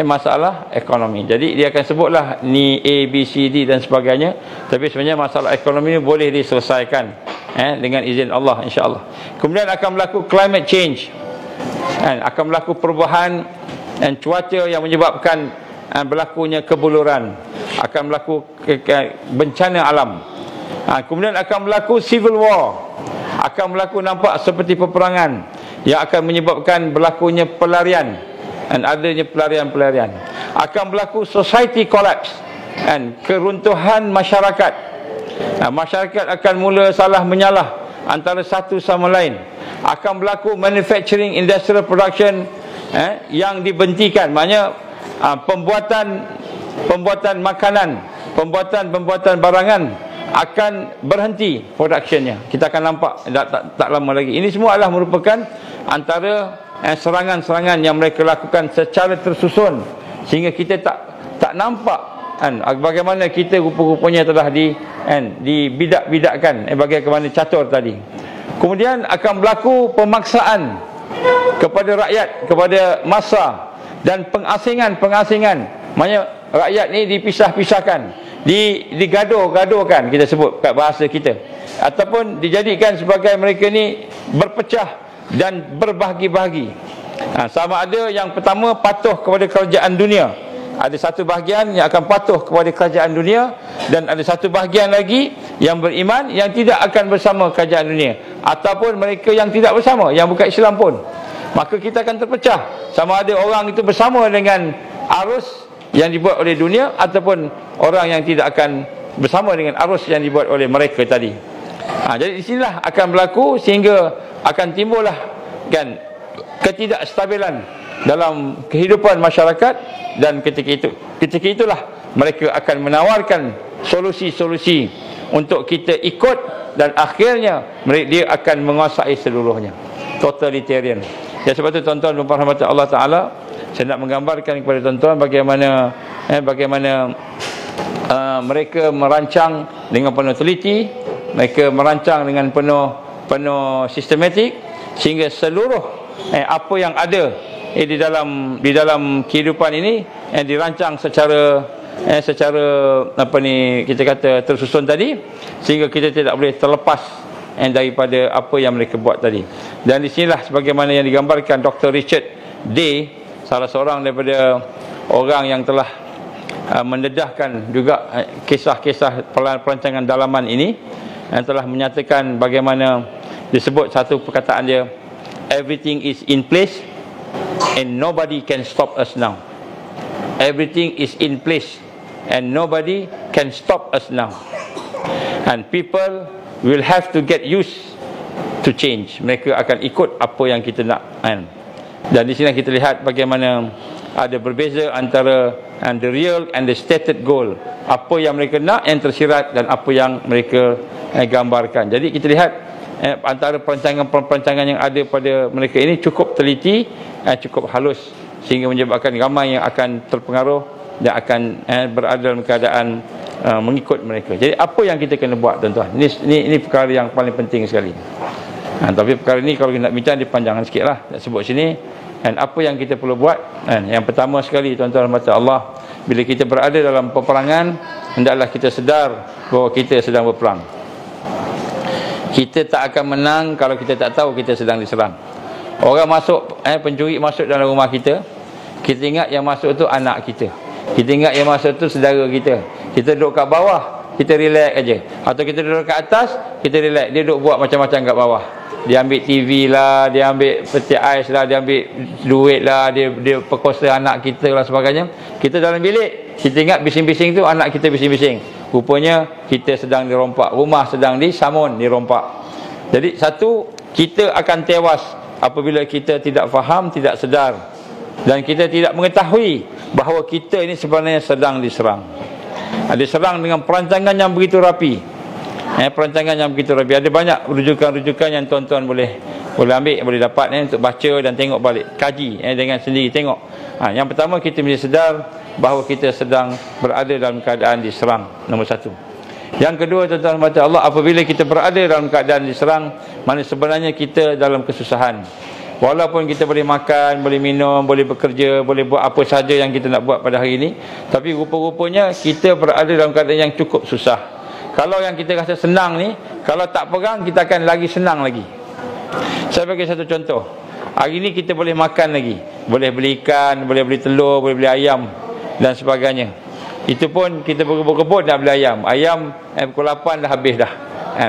[SPEAKER 1] Masalah ekonomi. Jadi dia akan sebutlah ni A, B, C, D dan sebagainya. Tapi sebenarnya masalah ekonomi ini boleh diselesaikan dengan izin Allah, insya-Allah. Kemudian akan berlaku climate change. Akan berlaku perubahan cuaca yang menyebabkan berlakunya kebuluran. Akan berlaku bencana alam. Kemudian akan berlaku civil war. Akan berlaku nampak seperti peperangan yang akan menyebabkan berlakunya pelarian dan adanya pelarian-pelarian. Akan berlaku society collapse, keruntuhan masyarakat. Masyarakat akan mula salah menyalah antara satu sama lain. Akan berlaku manufacturing industrial production yang dibentikan. Maknanya pembuatan makanan, pembuatan barangan akan berhenti productionnya. Kita akan nampak tak lama lagi. Ini semua adalah merupakan antara serangan-serangan yang mereka lakukan secara tersusun, sehingga kita tak nampak bagaimana kita rupa-rupanya telah dibidak-bidakkan, bagaimana catur tadi. Kemudian akan berlaku pemaksaan kepada rakyat, kepada massa, dan pengasingan. Maknanya rakyat ni dipisah-pisahkan, digaduh-gaduhkan, kita sebut kat bahasa kita, ataupun dijadikan sebagai mereka ni berpecah dan berbahagi-bahagi. Sama ada yang pertama patuh kepada kerajaan dunia, ada satu bahagian yang akan patuh kepada kerajaan dunia, dan ada satu bahagian lagi yang beriman yang tidak akan bersama kerajaan dunia, ataupun mereka yang tidak bersama, yang bukan Islam pun. Maka kita akan terpecah, sama ada orang itu bersama dengan arus yang dibuat oleh dunia, ataupun orang yang tidak akan bersama dengan arus yang dibuat oleh mereka tadi. Jadi di sinilah akan berlaku, sehingga akan timbullah kan ketidakstabilan dalam kehidupan masyarakat, dan ketika itulah mereka akan menawarkan solusi-solusi untuk kita ikut, dan akhirnya dia akan menguasai seluruhnya, totalitarian. Ya, sebab itu tuan-tuan dan puan-puan Allah Ta'ala, saya nak menggambarkan kepada tuan-tuan bagaimana mereka merancang dengan penuh teliti, mereka merancang dengan penuh sistematik, sehingga seluruh apa yang ada di dalam kehidupan ini dirancang secara kita kata tersusun tadi, sehingga kita tidak boleh terlepas daripada apa yang mereka buat tadi. Dan di sinilah sebagaimana yang digambarkan Dr. Richard Day, salah seorang daripada orang yang telah mendedahkan juga kisah-kisah perancangan dalaman ini, yang telah menyatakan bagaimana disebut satu perkataan dia, everything is in place and nobody can stop us now. Everything is in place and nobody can stop us now. And people will have to get used to change. Mereka akan ikut apa yang kita nak. Dan di sini kita lihat bagaimana ada berbeza antara the real and the stated goal. Apa yang mereka nak yang tersirat, dan apa yang mereka gambarkan. Jadi kita lihat antara perancangan-perancangan yang ada pada mereka ini cukup teliti, cukup halus, sehingga menyebabkan ramai yang akan terpengaruh dan akan berada dalam keadaan mengikut mereka. Jadi apa yang kita kena buat, tuan-tuan? Ini perkara yang paling penting sekali. Tapi perkara ini kalau kita nak bincang, dipanjangkan sikit lah, nak sebut sini. Dan apa yang kita perlu buat, yang pertama sekali, tuan-tuan mata Allah, bila kita berada dalam peperangan, hendaklah kita sedar bahawa kita sedang berperang. Kita tak akan menang kalau kita tak tahu kita sedang diserang. Orang masuk, pencuri masuk dalam rumah kita, kita ingat yang masuk tu anak kita, kita ingat yang masuk tu saudara kita. Kita duduk kat bawah, kita relax aja. Atau kita duduk kat atas, kita relax. Dia duduk buat macam-macam kat bawah. Dia ambil TV lah, dia ambil peti ais lah, dia ambil duit lah, dia perkosa anak kita lah sebagainya. Kita dalam bilik, kita ingat bising-bising tu anak kita bising-bising. Rupanya kita sedang dirompak, rumah sedang disamun, dirompak. Jadi satu, kita akan tewas apabila kita tidak faham, tidak sedar, dan kita tidak mengetahui bahawa kita ini sebenarnya sedang diserang. Diserang dengan perancangan yang begitu rapi. Perancangan yang begitu rapi. Ada banyak rujukan-rujukan yang tuan-tuan boleh ambil, boleh dapat untuk baca dan tengok balik, kaji dengan sendiri, tengok. Yang pertama, kita mesti sedar bahawa kita sedang berada dalam keadaan diserang, nombor satu. Yang kedua, tuan-tuan mata Allah, apabila kita berada dalam keadaan diserang, mana sebenarnya kita dalam kesusahan. Walaupun kita boleh makan, boleh minum, boleh bekerja, boleh buat apa sahaja yang kita nak buat pada hari ini, tapi rupa-rupanya kita berada dalam keadaan yang cukup susah. Kalau yang kita rasa senang ni, kalau tak perang, kita akan lagi senang lagi. Saya bagi satu contoh. Hari ini kita boleh makan lagi, boleh beli ikan, boleh beli telur, boleh beli ayam dan sebagainya. Itu pun kita berebut-rebut nak beli ayam. Ayam pukul 8 dah habis dah.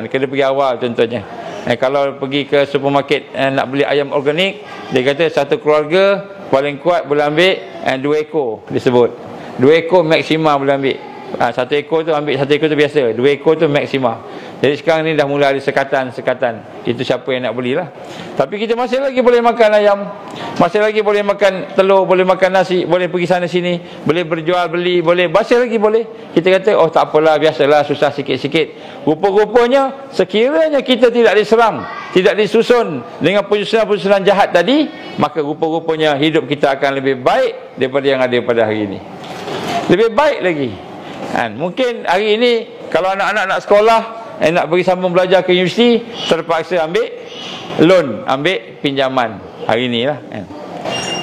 [SPEAKER 1] Kena pergi awal contohnya. Kalau pergi ke supermarket nak beli ayam organik, dia kata satu keluarga paling kuat boleh ambil 2 ekor disebut. 2 ekor maksima boleh ambil. Satu ekor tu ambil, satu ekor tu biasa, 2 ekor tu maksima. Jadi sekarang ni dah mula ada sekatan-sekatan. Itu siapa yang nak belilah. Tapi kita masih lagi boleh makan ayam, masih lagi boleh makan telur, boleh makan nasi, boleh pergi sana sini, boleh berjual beli, boleh, masih lagi boleh. Kita kata oh tak apalah, biasalah, susah sikit-sikit. Rupa-rupanya sekiranya kita tidak diserang, tidak disusun dengan penyusunan-penyusunan jahat tadi, maka rupa-rupanya hidup kita akan lebih baik daripada yang ada pada hari ini. Lebih baik lagi. Kan? Mungkin hari ini kalau anak-anak nak sekolah, nak pergi sambung belajar ke universiti, terpaksa ambil loan, ambil pinjaman hari ni lah.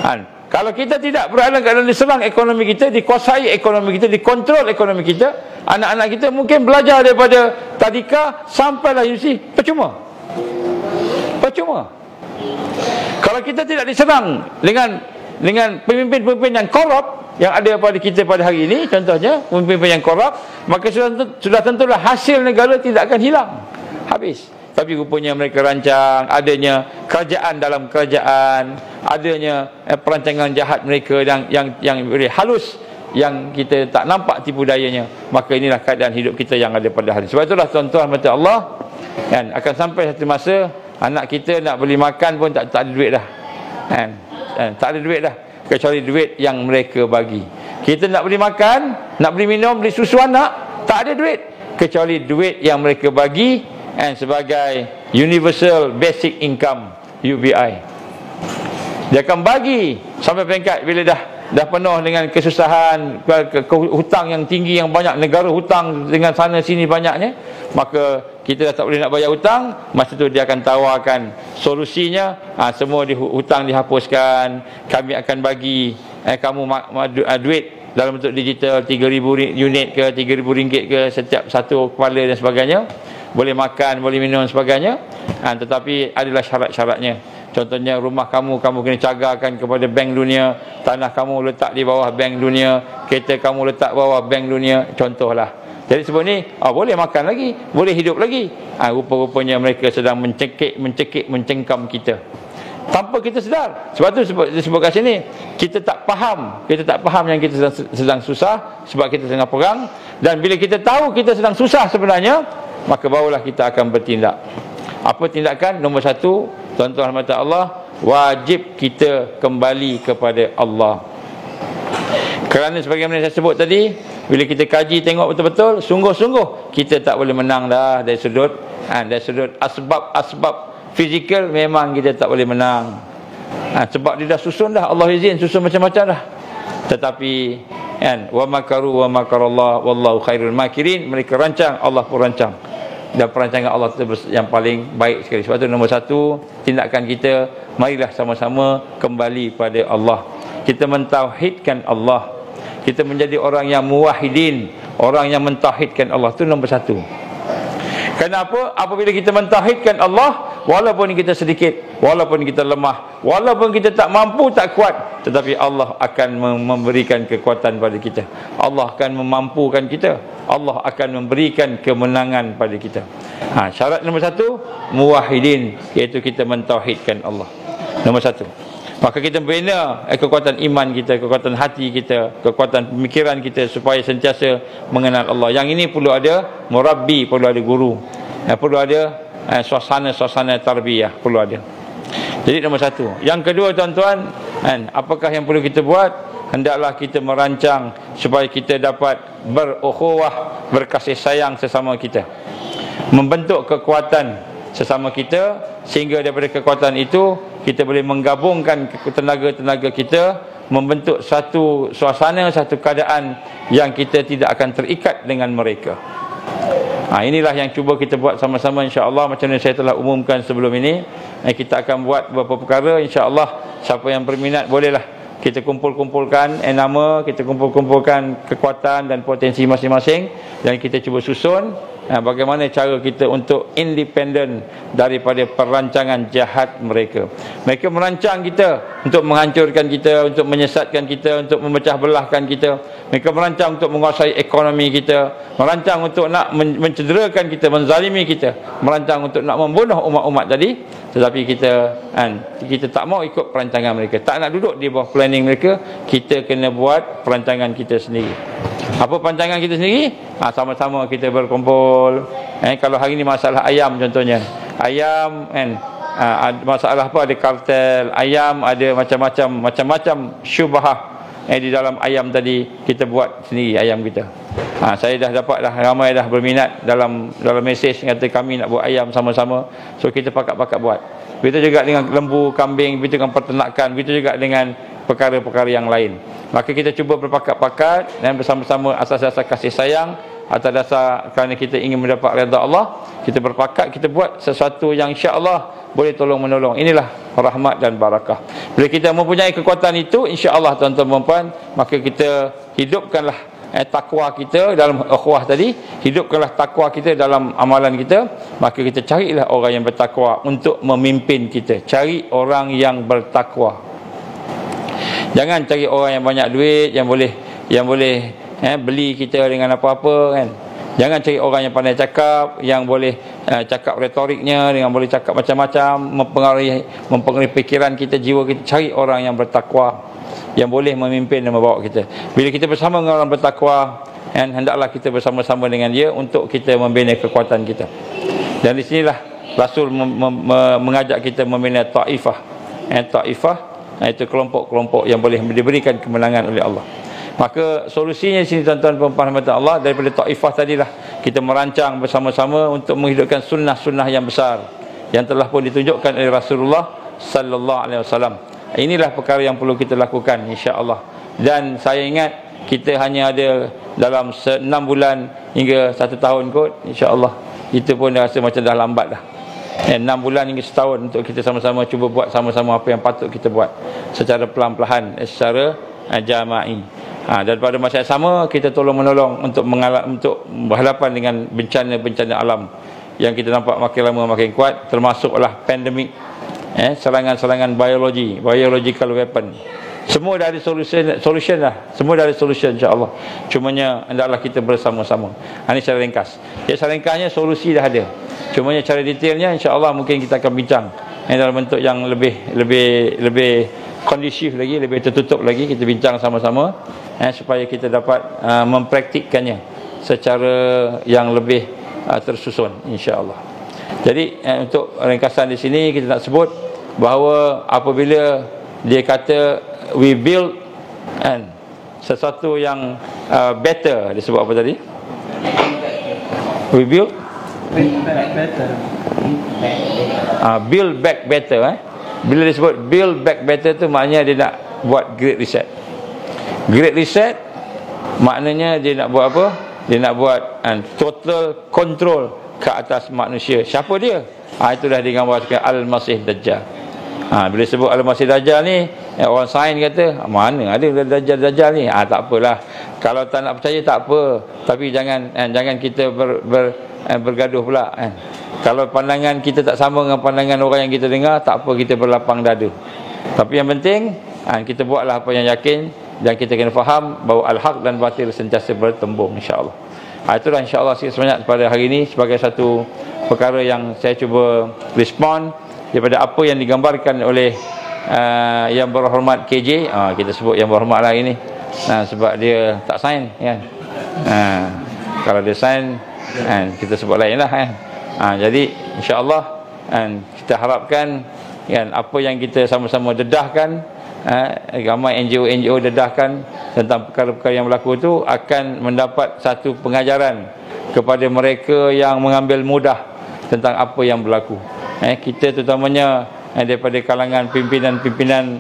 [SPEAKER 1] Kan? Kalau kita tidak berada dalam diserang ekonomi kita, dikuasai ekonomi kita, dikontrol ekonomi kita, anak-anak kita mungkin belajar daripada tadika sampailah universiti, percuma. Kalau kita tidak diserang dengan pemimpin-pemimpin yang korup yang ada pada kita pada hari ini, contohnya pemimpin yang korup, maka sudah tentulah hasil negara tidak akan hilang, habis. Tapi rupanya mereka rancang adanya kerajaan dalam kerajaan, adanya perancangan jahat mereka yang very halus, yang kita tak nampak tipu dayanya. Maka inilah keadaan hidup kita yang ada pada hari. Sebab itulah tuan-tuan mata Allah, kan, akan sampai satu masa anak kita nak beli makan pun tak ada duit dah, kan? Tak ada duit dah, kecuali duit yang mereka bagi. Kita nak beli makan, nak beli minum, beli susu anak, tak ada duit kecuali duit yang mereka bagi, sebagai Universal Basic Income, UBI. Dia akan bagi sampai peringkat bila dah penuh dengan kesusahan, hutang yang tinggi, yang banyak, negara hutang dengan sana sini banyaknya, maka kita dah tak boleh nak bayar hutang. Masa tu dia akan tawarkan solusinya, semua hutang dihapuskan, kami akan bagi kamu duit dalam bentuk digital, 3,000 unit ke, 3,000 ringgit ke setiap satu kepala dan sebagainya. Boleh makan, boleh minum dan sebagainya, tetapi adalah syarat-syaratnya. Contohnya rumah kamu kena cagarkan kepada Bank Dunia, tanah kamu letak di bawah Bank Dunia, kereta kamu letak bawah Bank Dunia, contohlah. Jadi sebab ni boleh makan lagi, boleh hidup lagi. Rupa-rupanya mereka sedang mencengkam kita tanpa kita sedar. Sebab tu sebab kat sini kita tak faham yang kita sedang susah, sebab kita tengah perang. Dan bila kita tahu kita sedang susah sebenarnya, maka barulah kita akan bertindak. Apa tindakan? Nombor satu, tuan-tuan mata Allah, wajib kita kembali kepada Allah. Kerana sebagaimana saya sebut tadi, bila kita kaji tengok betul-betul, sungguh-sungguh kita tak boleh menang dah dari sudut asbab fizikal. Memang kita tak boleh menang, sebab dia dah susun dah, Allah izin susun macam-macam dah. Tetapi wa makaru wa makarallah wallahu khairul makirin, mereka rancang, Allah pun rancang, dan perancangan Allah itu yang paling baik sekali. Sebab itu nombor satu, tindakan kita, marilah sama-sama kembali pada Allah. Kita mentauhidkan Allah, kita menjadi orang yang muwahhidin, orang yang mentauhidkan Allah. Itu nombor satu. Kenapa? Apabila kita mentauhidkan Allah, walaupun kita sedikit, walaupun kita lemah, walaupun kita tak mampu, tak kuat, tetapi Allah akan memberikan kekuatan pada kita. Allah akan memampukan kita. Allah akan memberikan kemenangan pada kita. Syarat nombor satu, muwahhidin, iaitu kita mentauhidkan Allah. Nombor satu. Maka kita bina kekuatan iman kita, kekuatan hati kita, kekuatan pemikiran kita, supaya sentiasa mengenal Allah. Yang ini perlu ada murabbi, perlu ada guru, perlu ada suasana tarbiyah, perlu ada. Jadi nombor satu. Yang kedua, tuan-tuan, apakah yang perlu kita buat? Hendaklah kita merancang supaya kita dapat berukhuwah, berkasih sayang sesama kita, membentuk kekuatan sesama kita, sehingga daripada kekuatan itu kita boleh menggabungkan tenaga-tenaga kita, membentuk satu suasana, satu keadaan yang kita tidak akan terikat dengan mereka. Inilah yang cuba kita buat sama-sama, insya-Allah. Macam yang saya telah umumkan sebelum ini, kita akan buat beberapa perkara, insya-Allah. Siapa yang berminat, bolehlah kita kumpulkan nama, kita kumpulkan kekuatan dan potensi masing-masing, dan kita cuba susun bagaimana cara kita untuk independen daripada perancangan jahat mereka. Mereka merancang kita untuk menghancurkan kita, untuk menyesatkan kita, untuk memecah belahkan kita. Mereka merancang untuk menguasai ekonomi kita, merancang untuk nak mencederakan kita, menzalimi kita, merancang untuk nak membunuh umat-umat tadi. Tetapi kita tak mau ikut perancangan mereka, tak nak duduk di bawah planning mereka. Kita kena buat perancangan kita sendiri. Apa perancangan kita sendiri? Sama-sama kita berkumpul. Kalau hari ini masalah ayam contohnya, ayam masalah apa, ada kartel ayam, ada macam-macam syubhah di dalam ayam tadi. Kita buat sendiri ayam kita. Saya dah dapat ramai dah berminat dalam mesej, kata kami nak buat ayam sama-sama. So kita pakat-pakat buat. Begitu juga dengan lembu, kambing, begitu dengan peternakan, begitu juga dengan perkara-perkara yang lain. Maka kita cuba berpakat-pakat dan bersama-sama atas dasar kasih sayang, atas dasar kerana kita ingin mendapat redha Allah, kita berpakat, kita buat sesuatu yang insya-Allah boleh tolong menolong. Inilah rahmat dan barakah. Bila kita mempunyai kekuatan itu, insya-Allah tuan-tuan dan puan, maka kita hidupkanlah takwa kita dalam ukhuwah tadi, hidupkanlah takwa kita dalam amalan kita. Maka kita carilah orang yang bertakwa untuk memimpin kita. Cari orang yang bertakwa. Jangan cari orang yang banyak duit, yang boleh beli kita dengan apa-apa, kan. Jangan cari orang yang pandai cakap, yang boleh cakap retoriknya, dengan boleh cakap macam-macam, mempengaruhi fikiran kita, jiwa kita. Cari orang yang bertakwa, yang boleh memimpin dan membawa kita. Bila kita bersama dengan orang bertakwa, hendaklah kita bersama-sama dengan dia untuk kita membina kekuatan kita. Dan di sinilah Rasul mengajak kita membina taifah. Taifah itu kelompok-kelompok yang boleh diberikan kemenangan oleh Allah. Maka solusinya di sini tuan-tuan dan puan Allah, daripada taifah tadilah kita merancang bersama-sama untuk menghidupkan sunnah-sunnah yang besar yang telah pun ditunjukkan oleh Rasulullah sallallahu alaihi wasallam. Inilah perkara yang perlu kita lakukan, insya-Allah. Dan saya ingat kita hanya ada dalam 6 bulan hingga 1 tahun kot, insya-Allah. Itu pun rasa macam dah lambat dah. 6 bulan hingga setahun untuk kita sama-sama cuba buat sama-sama apa yang patut kita buat secara pelan-pelan, secara jama'i. Dan pada masa yang sama kita tolong-menolong untuk berhadapan dengan bencana-bencana alam yang kita nampak makin lama makin kuat, termasuklah pandemik, serangan-serangan biological weapon. Semua dah ada solution lah. Semua dah ada solution, insya-Allah. Cumanya hendaklah kita bersama-sama. Ini secara ringkas. Secara ringkasnya solusi dah ada. Cumanya cara detailnya insya-Allah mungkin kita akan bincang dalam bentuk yang lebih kondusif lagi, lebih tertutup lagi. Kita bincang sama-sama supaya kita dapat mempraktikkannya secara yang lebih tersusun, insya-Allah. Jadi untuk ringkasan di sini kita nak sebut bahawa apabila dia kata we build sesuatu yang better, dia sebut apa tadi? We build better. Build back better. Bila disebut build back better tu maknanya dia nak buat great reset. Great reset maknanya dia nak buat apa? Dia nak buat total control ke atas manusia. Siapa dia? Itu dah digambarkan Al-Masih Dajjal. Bila sebut Al-Masih Dajjal ni, orang sains kata mana ada Dajjal ni. Tak apalah. Kalau tak nak percaya tak apa, tapi jangan kita bergaduh pula. Kalau pandangan kita tak sama dengan pandangan orang yang kita dengar, tak apa kita berlapang dada. Tapi yang penting kita buatlah apa yang yakin, dan kita kena faham bahawa al-haq dan batil sentiasa bertembung, insya-Allah. Itulah insya-Allah sebanyak pada hari ini sebagai satu perkara yang saya cuba respon daripada apa yang digambarkan oleh yang berhormat KJ. Kita sebut yang berhormat lah ini. Sebab dia tak sign, kan. Kalau dia sign, kita sebut lain lah, kan. Jadi insya-Allah kita harapkan apa yang kita sama-sama dedahkan, ramai NGO dedahkan tentang perkara-perkara yang berlaku itu akan mendapat satu pengajaran kepada mereka yang mengambil mudah tentang apa yang berlaku. Kita terutamanya daripada kalangan pimpinan-pimpinan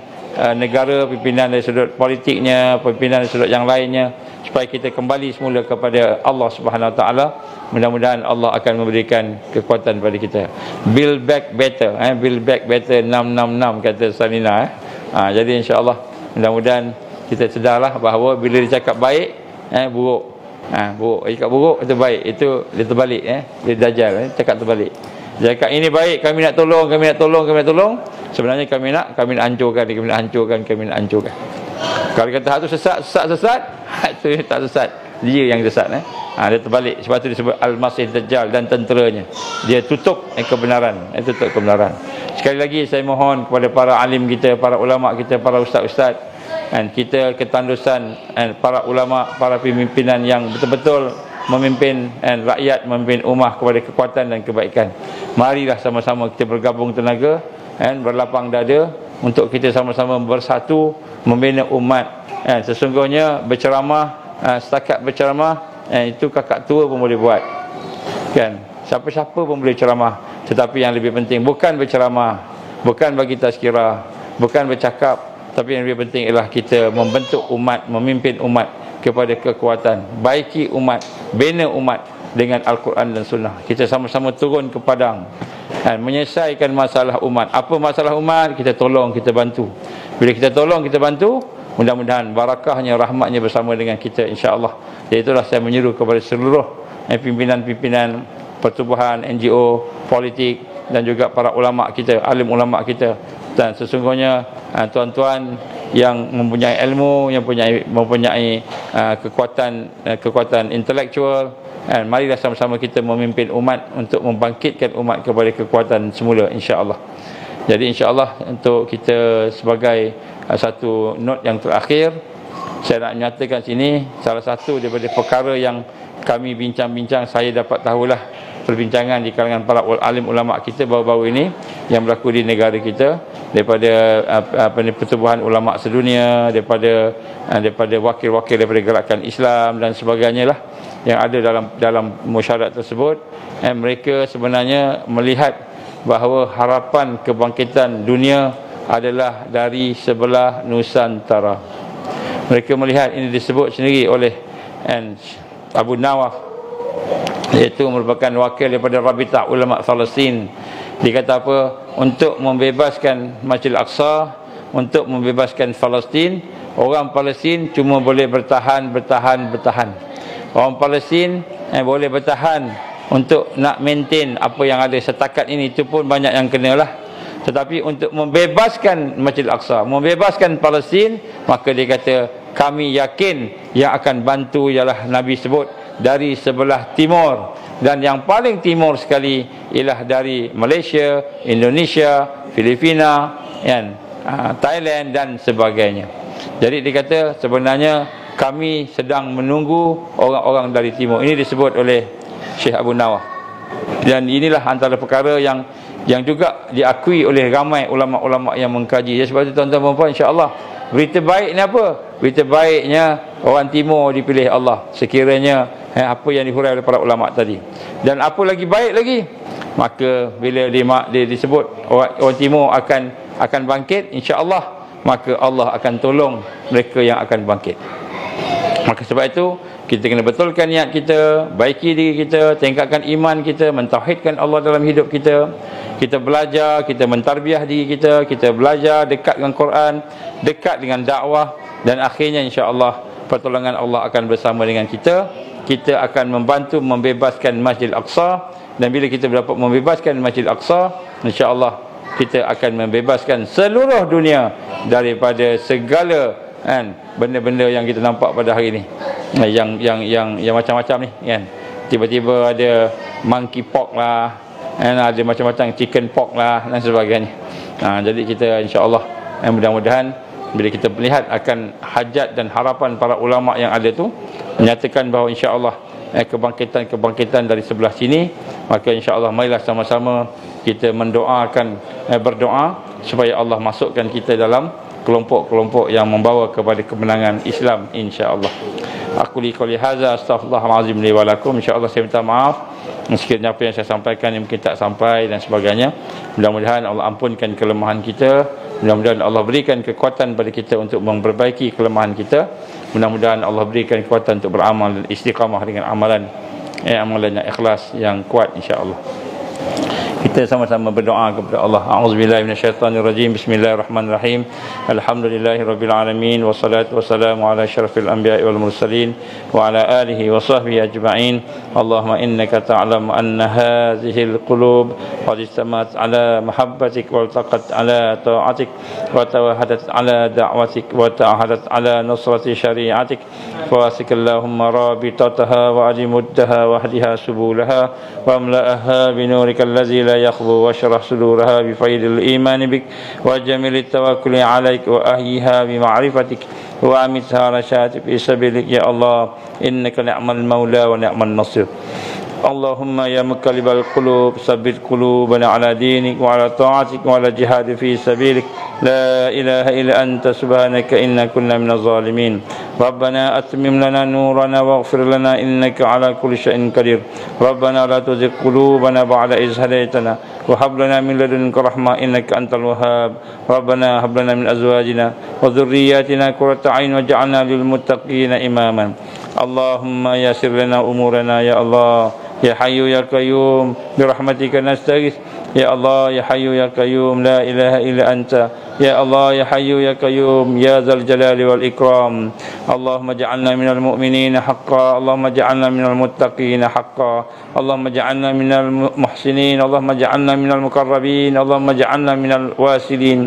[SPEAKER 1] negara, pimpinan dari sudut politiknya, pimpinan dari sudut yang lainnya, supaya kita kembali semula kepada Allah Subhanahu Wa Taala. Mudah-mudahan Allah akan memberikan kekuatan pada kita. Build back better, build back better 666 kata Salina. Jadi insya-Allah mudah-mudahan kita sedarlah bahawa bila dia cakap baik, buruk. Buruk, dia cakap buruk itu baik, itu dia terbalik, dia Dajjal, cakap terbalik. Dia cakap ini baik, kami nak tolong, kami nak tolong. Sebenarnya kami nak hancurkan, kami nak hancurkan. Kalau kata hak tu sesat, hak tu tak sesat. Dia yang sesat. Dia terbalik. Sebab tu disebut Al-Masih Dajjal dan tenteranya. Dia tutup kebenaran. Tutup kebenaran. Sekali lagi saya mohon kepada para alim kita, para ulama kita, para ustaz-ustaz, kita ketandusan para ulama, para pimpinan yang betul-betul memimpin rakyat, memimpin ummah kepada kekuatan dan kebaikan. Marilah sama-sama kita bergabung tenaga, berlapang dada untuk kita sama-sama bersatu membina umat. Sesungguhnya berceramah, setakat berceramah itu kakak tua pun boleh buat, kan? Siapa-siapa pun boleh ceramah. Tetapi yang lebih penting bukan berceramah, bukan bagi tazkirah, bukan bercakap, tapi yang lebih penting ialah kita membentuk umat, memimpin umat kepada kekuatan, baiki umat, bina umat dengan Al-Quran dan Sunnah. Kita sama-sama turun ke padang dan menyelesaikan masalah umat. Apa masalah umat? Kita tolong, kita bantu. Bila kita tolong, kita bantu, mudah-mudahan barakahnya, rahmatnya bersama dengan kita, insya-Allah. Jadi itulah saya menyeru kepada seluruh pimpinan-pimpinan pertubuhan, NGO, politik dan juga para ulama kita, alim ulama kita. Dan sesungguhnya tuan-tuan yang mempunyai ilmu, yang mempunyai kekuatan intelektual, marilah sama-sama kita memimpin umat untuk membangkitkan umat kepada kekuatan semula, insya-Allah. Jadi insya-Allah untuk kita sebagai satu note yang terakhir, saya nak menyatakan sini salah satu daripada perkara yang kami bincang-bincang, saya dapat tahulah perbincangan di kalangan para alim ulama kita baru-baru ini yang berlaku di negara kita, daripada pertubuhan ulama sedunia, daripada wakil-wakil daripada gerakan Islam dan sebagainya lah yang ada dalam musyawarah tersebut. Mereka sebenarnya melihat bahawa harapan kebangkitan dunia adalah dari sebelah Nusantara. Mereka melihat, ini disebut sendiri oleh Abu Nawaf, iaitu merupakan wakil daripada Rabitah Ulama Palestin. Dia kata apa? Untuk membebaskan Masjidil Aqsa, untuk membebaskan Palestin, orang Palestin cuma boleh bertahan. Orang Palestin boleh bertahan untuk nak maintain apa yang ada setakat ini, itu pun banyak yang kenalah. Tetapi untuk membebaskan Masjidil Aqsa, membebaskan Palestin, maka dia kata kami yakin yang akan bantu ialah Nabi sebut dari sebelah timur, dan yang paling timur sekali ialah dari Malaysia, Indonesia, Filipina, Thailand dan sebagainya. Jadi dia kata sebenarnya kami sedang menunggu orang-orang dari timur. Ini disebut oleh Syekh Abu Nawaf. Dan inilah antara perkara yang juga diakui oleh ramai ulama-ulama yang mengkaji. Sebab itu tuan-tuan dan puan, insya-Allah berita baik ni apa? Berita baiknya orang timur dipilih Allah, sekiranya apa yang dihurai oleh para ulama tadi. Dan apa lagi baik lagi? Maka bila dia disebut orang timur akan bangkit, insya-Allah, maka Allah akan tolong mereka yang akan bangkit. Maka sebab itu kita kena betulkan niat kita, baiki diri kita, tingkatkan iman kita, mentauhidkan Allah dalam hidup kita. Kita belajar, kita mentarbiah diri kita, kita belajar dekat dengan Quran, dekat dengan dakwah, dan akhirnya insya-Allah pertolongan Allah akan bersama dengan kita. Kita akan membantu membebaskan Masjidil Aqsa, dan bila kita dapat membebaskan Masjidil Aqsa, insya-Allah kita akan membebaskan seluruh dunia daripada segala benda-benda yang kita nampak pada hari ini, yang macam-macam ni kan. Tiba-tiba ada monkeypox lah, ada macam-macam chicken pox lah dan sebagainya. Jadi kita insya-Allah mudah-mudahan bila kita melihat akan hajat dan harapan para ulama yang ada tu, menyatakan bahawa insya-Allah kebangkitan dari sebelah sini, maka insya-Allah marilah sama-sama kita mendoakan, berdoa supaya Allah masukkan kita dalam kelompok-kelompok yang membawa kepada kemenangan Islam, insya-Allah. Aku li qouli hadza astaghfirullahalazim li wa lakum. Insya-Allah saya minta maaf sekiranya apa yang saya sampaikan yang mungkin tak sampai dan sebagainya. Mudah-mudahan Allah ampunkan kelemahan kita, mudah-mudahan Allah berikan kekuatan pada kita untuk memperbaiki kelemahan kita. Mudah-mudahan Allah berikan kekuatan untuk beramal dan istiqamah dengan amalan yang ikhlas, yang kuat, insya-Allah. Kita sama-sama berdoa kepada Allah. A'udzubillahi minasyaitonirrajim. Bismillahirrahmanirrahim. Alhamdulillahirabbil alamin, wassalatu wassalamu ala asyrafil anbiya'i wal mursalin wa ala alihi wa sahbihi ajma'in. Allahumma innaka ta'lamu anna hadhil qulub qad istamat ala mahabbatik wa taqat ala ta'atik wa tawahadat ala da'watik wa ta'ahadat ala nusrati syari'atik. Fasik Allahumma rabitataha wa ajimuddaha wa hdiha subulaha wa amla'aha binurikal ladzi لا يخبو واشرح صدورها بفيض الإيمان بك وجميل التوكل عليك وأحيها بمعرفتك وأمتها رشاد في سبيلك يا الله إنك نعم المولى ونعم النصير. اللهم يا مقلب القلوب ثبت قلوبنا على دينك وعلى طاعتك وعلى جهاد في سبيلك. لا إله إلا أنت سبحانك إنا كنا من الظالمين. ربنا أتمم لنا نورنا واغفر لنا إنك على كل شيء قدير. ربنا لا تزغ قلوبنا بعد إذ هديتنا وهب لنا من لدنك رحمة إنك أنت الوهاب. ربنا هب لنا من أزواجنا وذرياتنا قرة أعين واجعلنا للمتقين إماما. اللهم يسر لنا أمورنا يا الله يا حي يا قيوم برحمتك نستغيث يا الله يا حي يا قيوم لا إله إلا أنت يا الله يا حي يا قيوم يا ذا الجلال والإكرام. اللهم اجعلنا من المؤمنين حقا اللهم اجعلنا من المتقين حقا اللهم اجعلنا من المحسنين اللهم اجعلنا من المقربين اللهم اجعلنا من الواسلين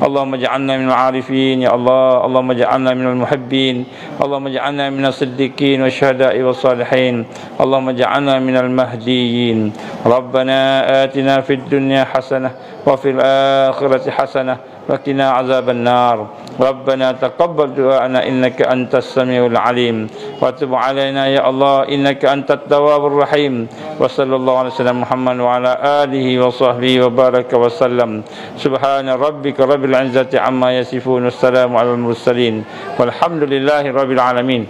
[SPEAKER 1] اللهم اجعلنا من العارفين يا الله اللهم اجعلنا من المحبين اللهم اجعلنا من الصديقين والشهداء والصالحين اللهم اجعلنا من المهديين. ربنا آتنا في الدنيا حسنة وفي الآخرة حسنة وقنا عذاب النار. ربنا تقبل دعاءنا إنك أنت السميع العليم وتب علينا يا الله إنك أنت التواب الرحيم. وصلى الله على سيدنا محمد وعلى آله وصحبه وبارك وسلم. سبحان ربك رب العزة عما يصفون والسلام على المرسلين والحمد لله رب العالمين.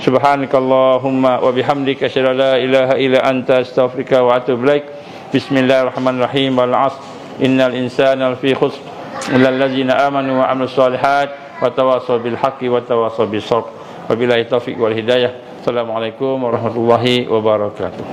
[SPEAKER 1] سبحانك اللهم وبحمدك أشهد أن لا إله إلا أنت أستغفرك وأتوب إليك. بسم الله الرحمن الرحيم والعصر إن الإنسان لفي خسر إلا الذين آمنوا وعملوا الصالحات وتواصوا بالحق وتواصوا بالصبر. وبالله التوفيق والهداية. السلام عليكم ورحمة الله وبركاته.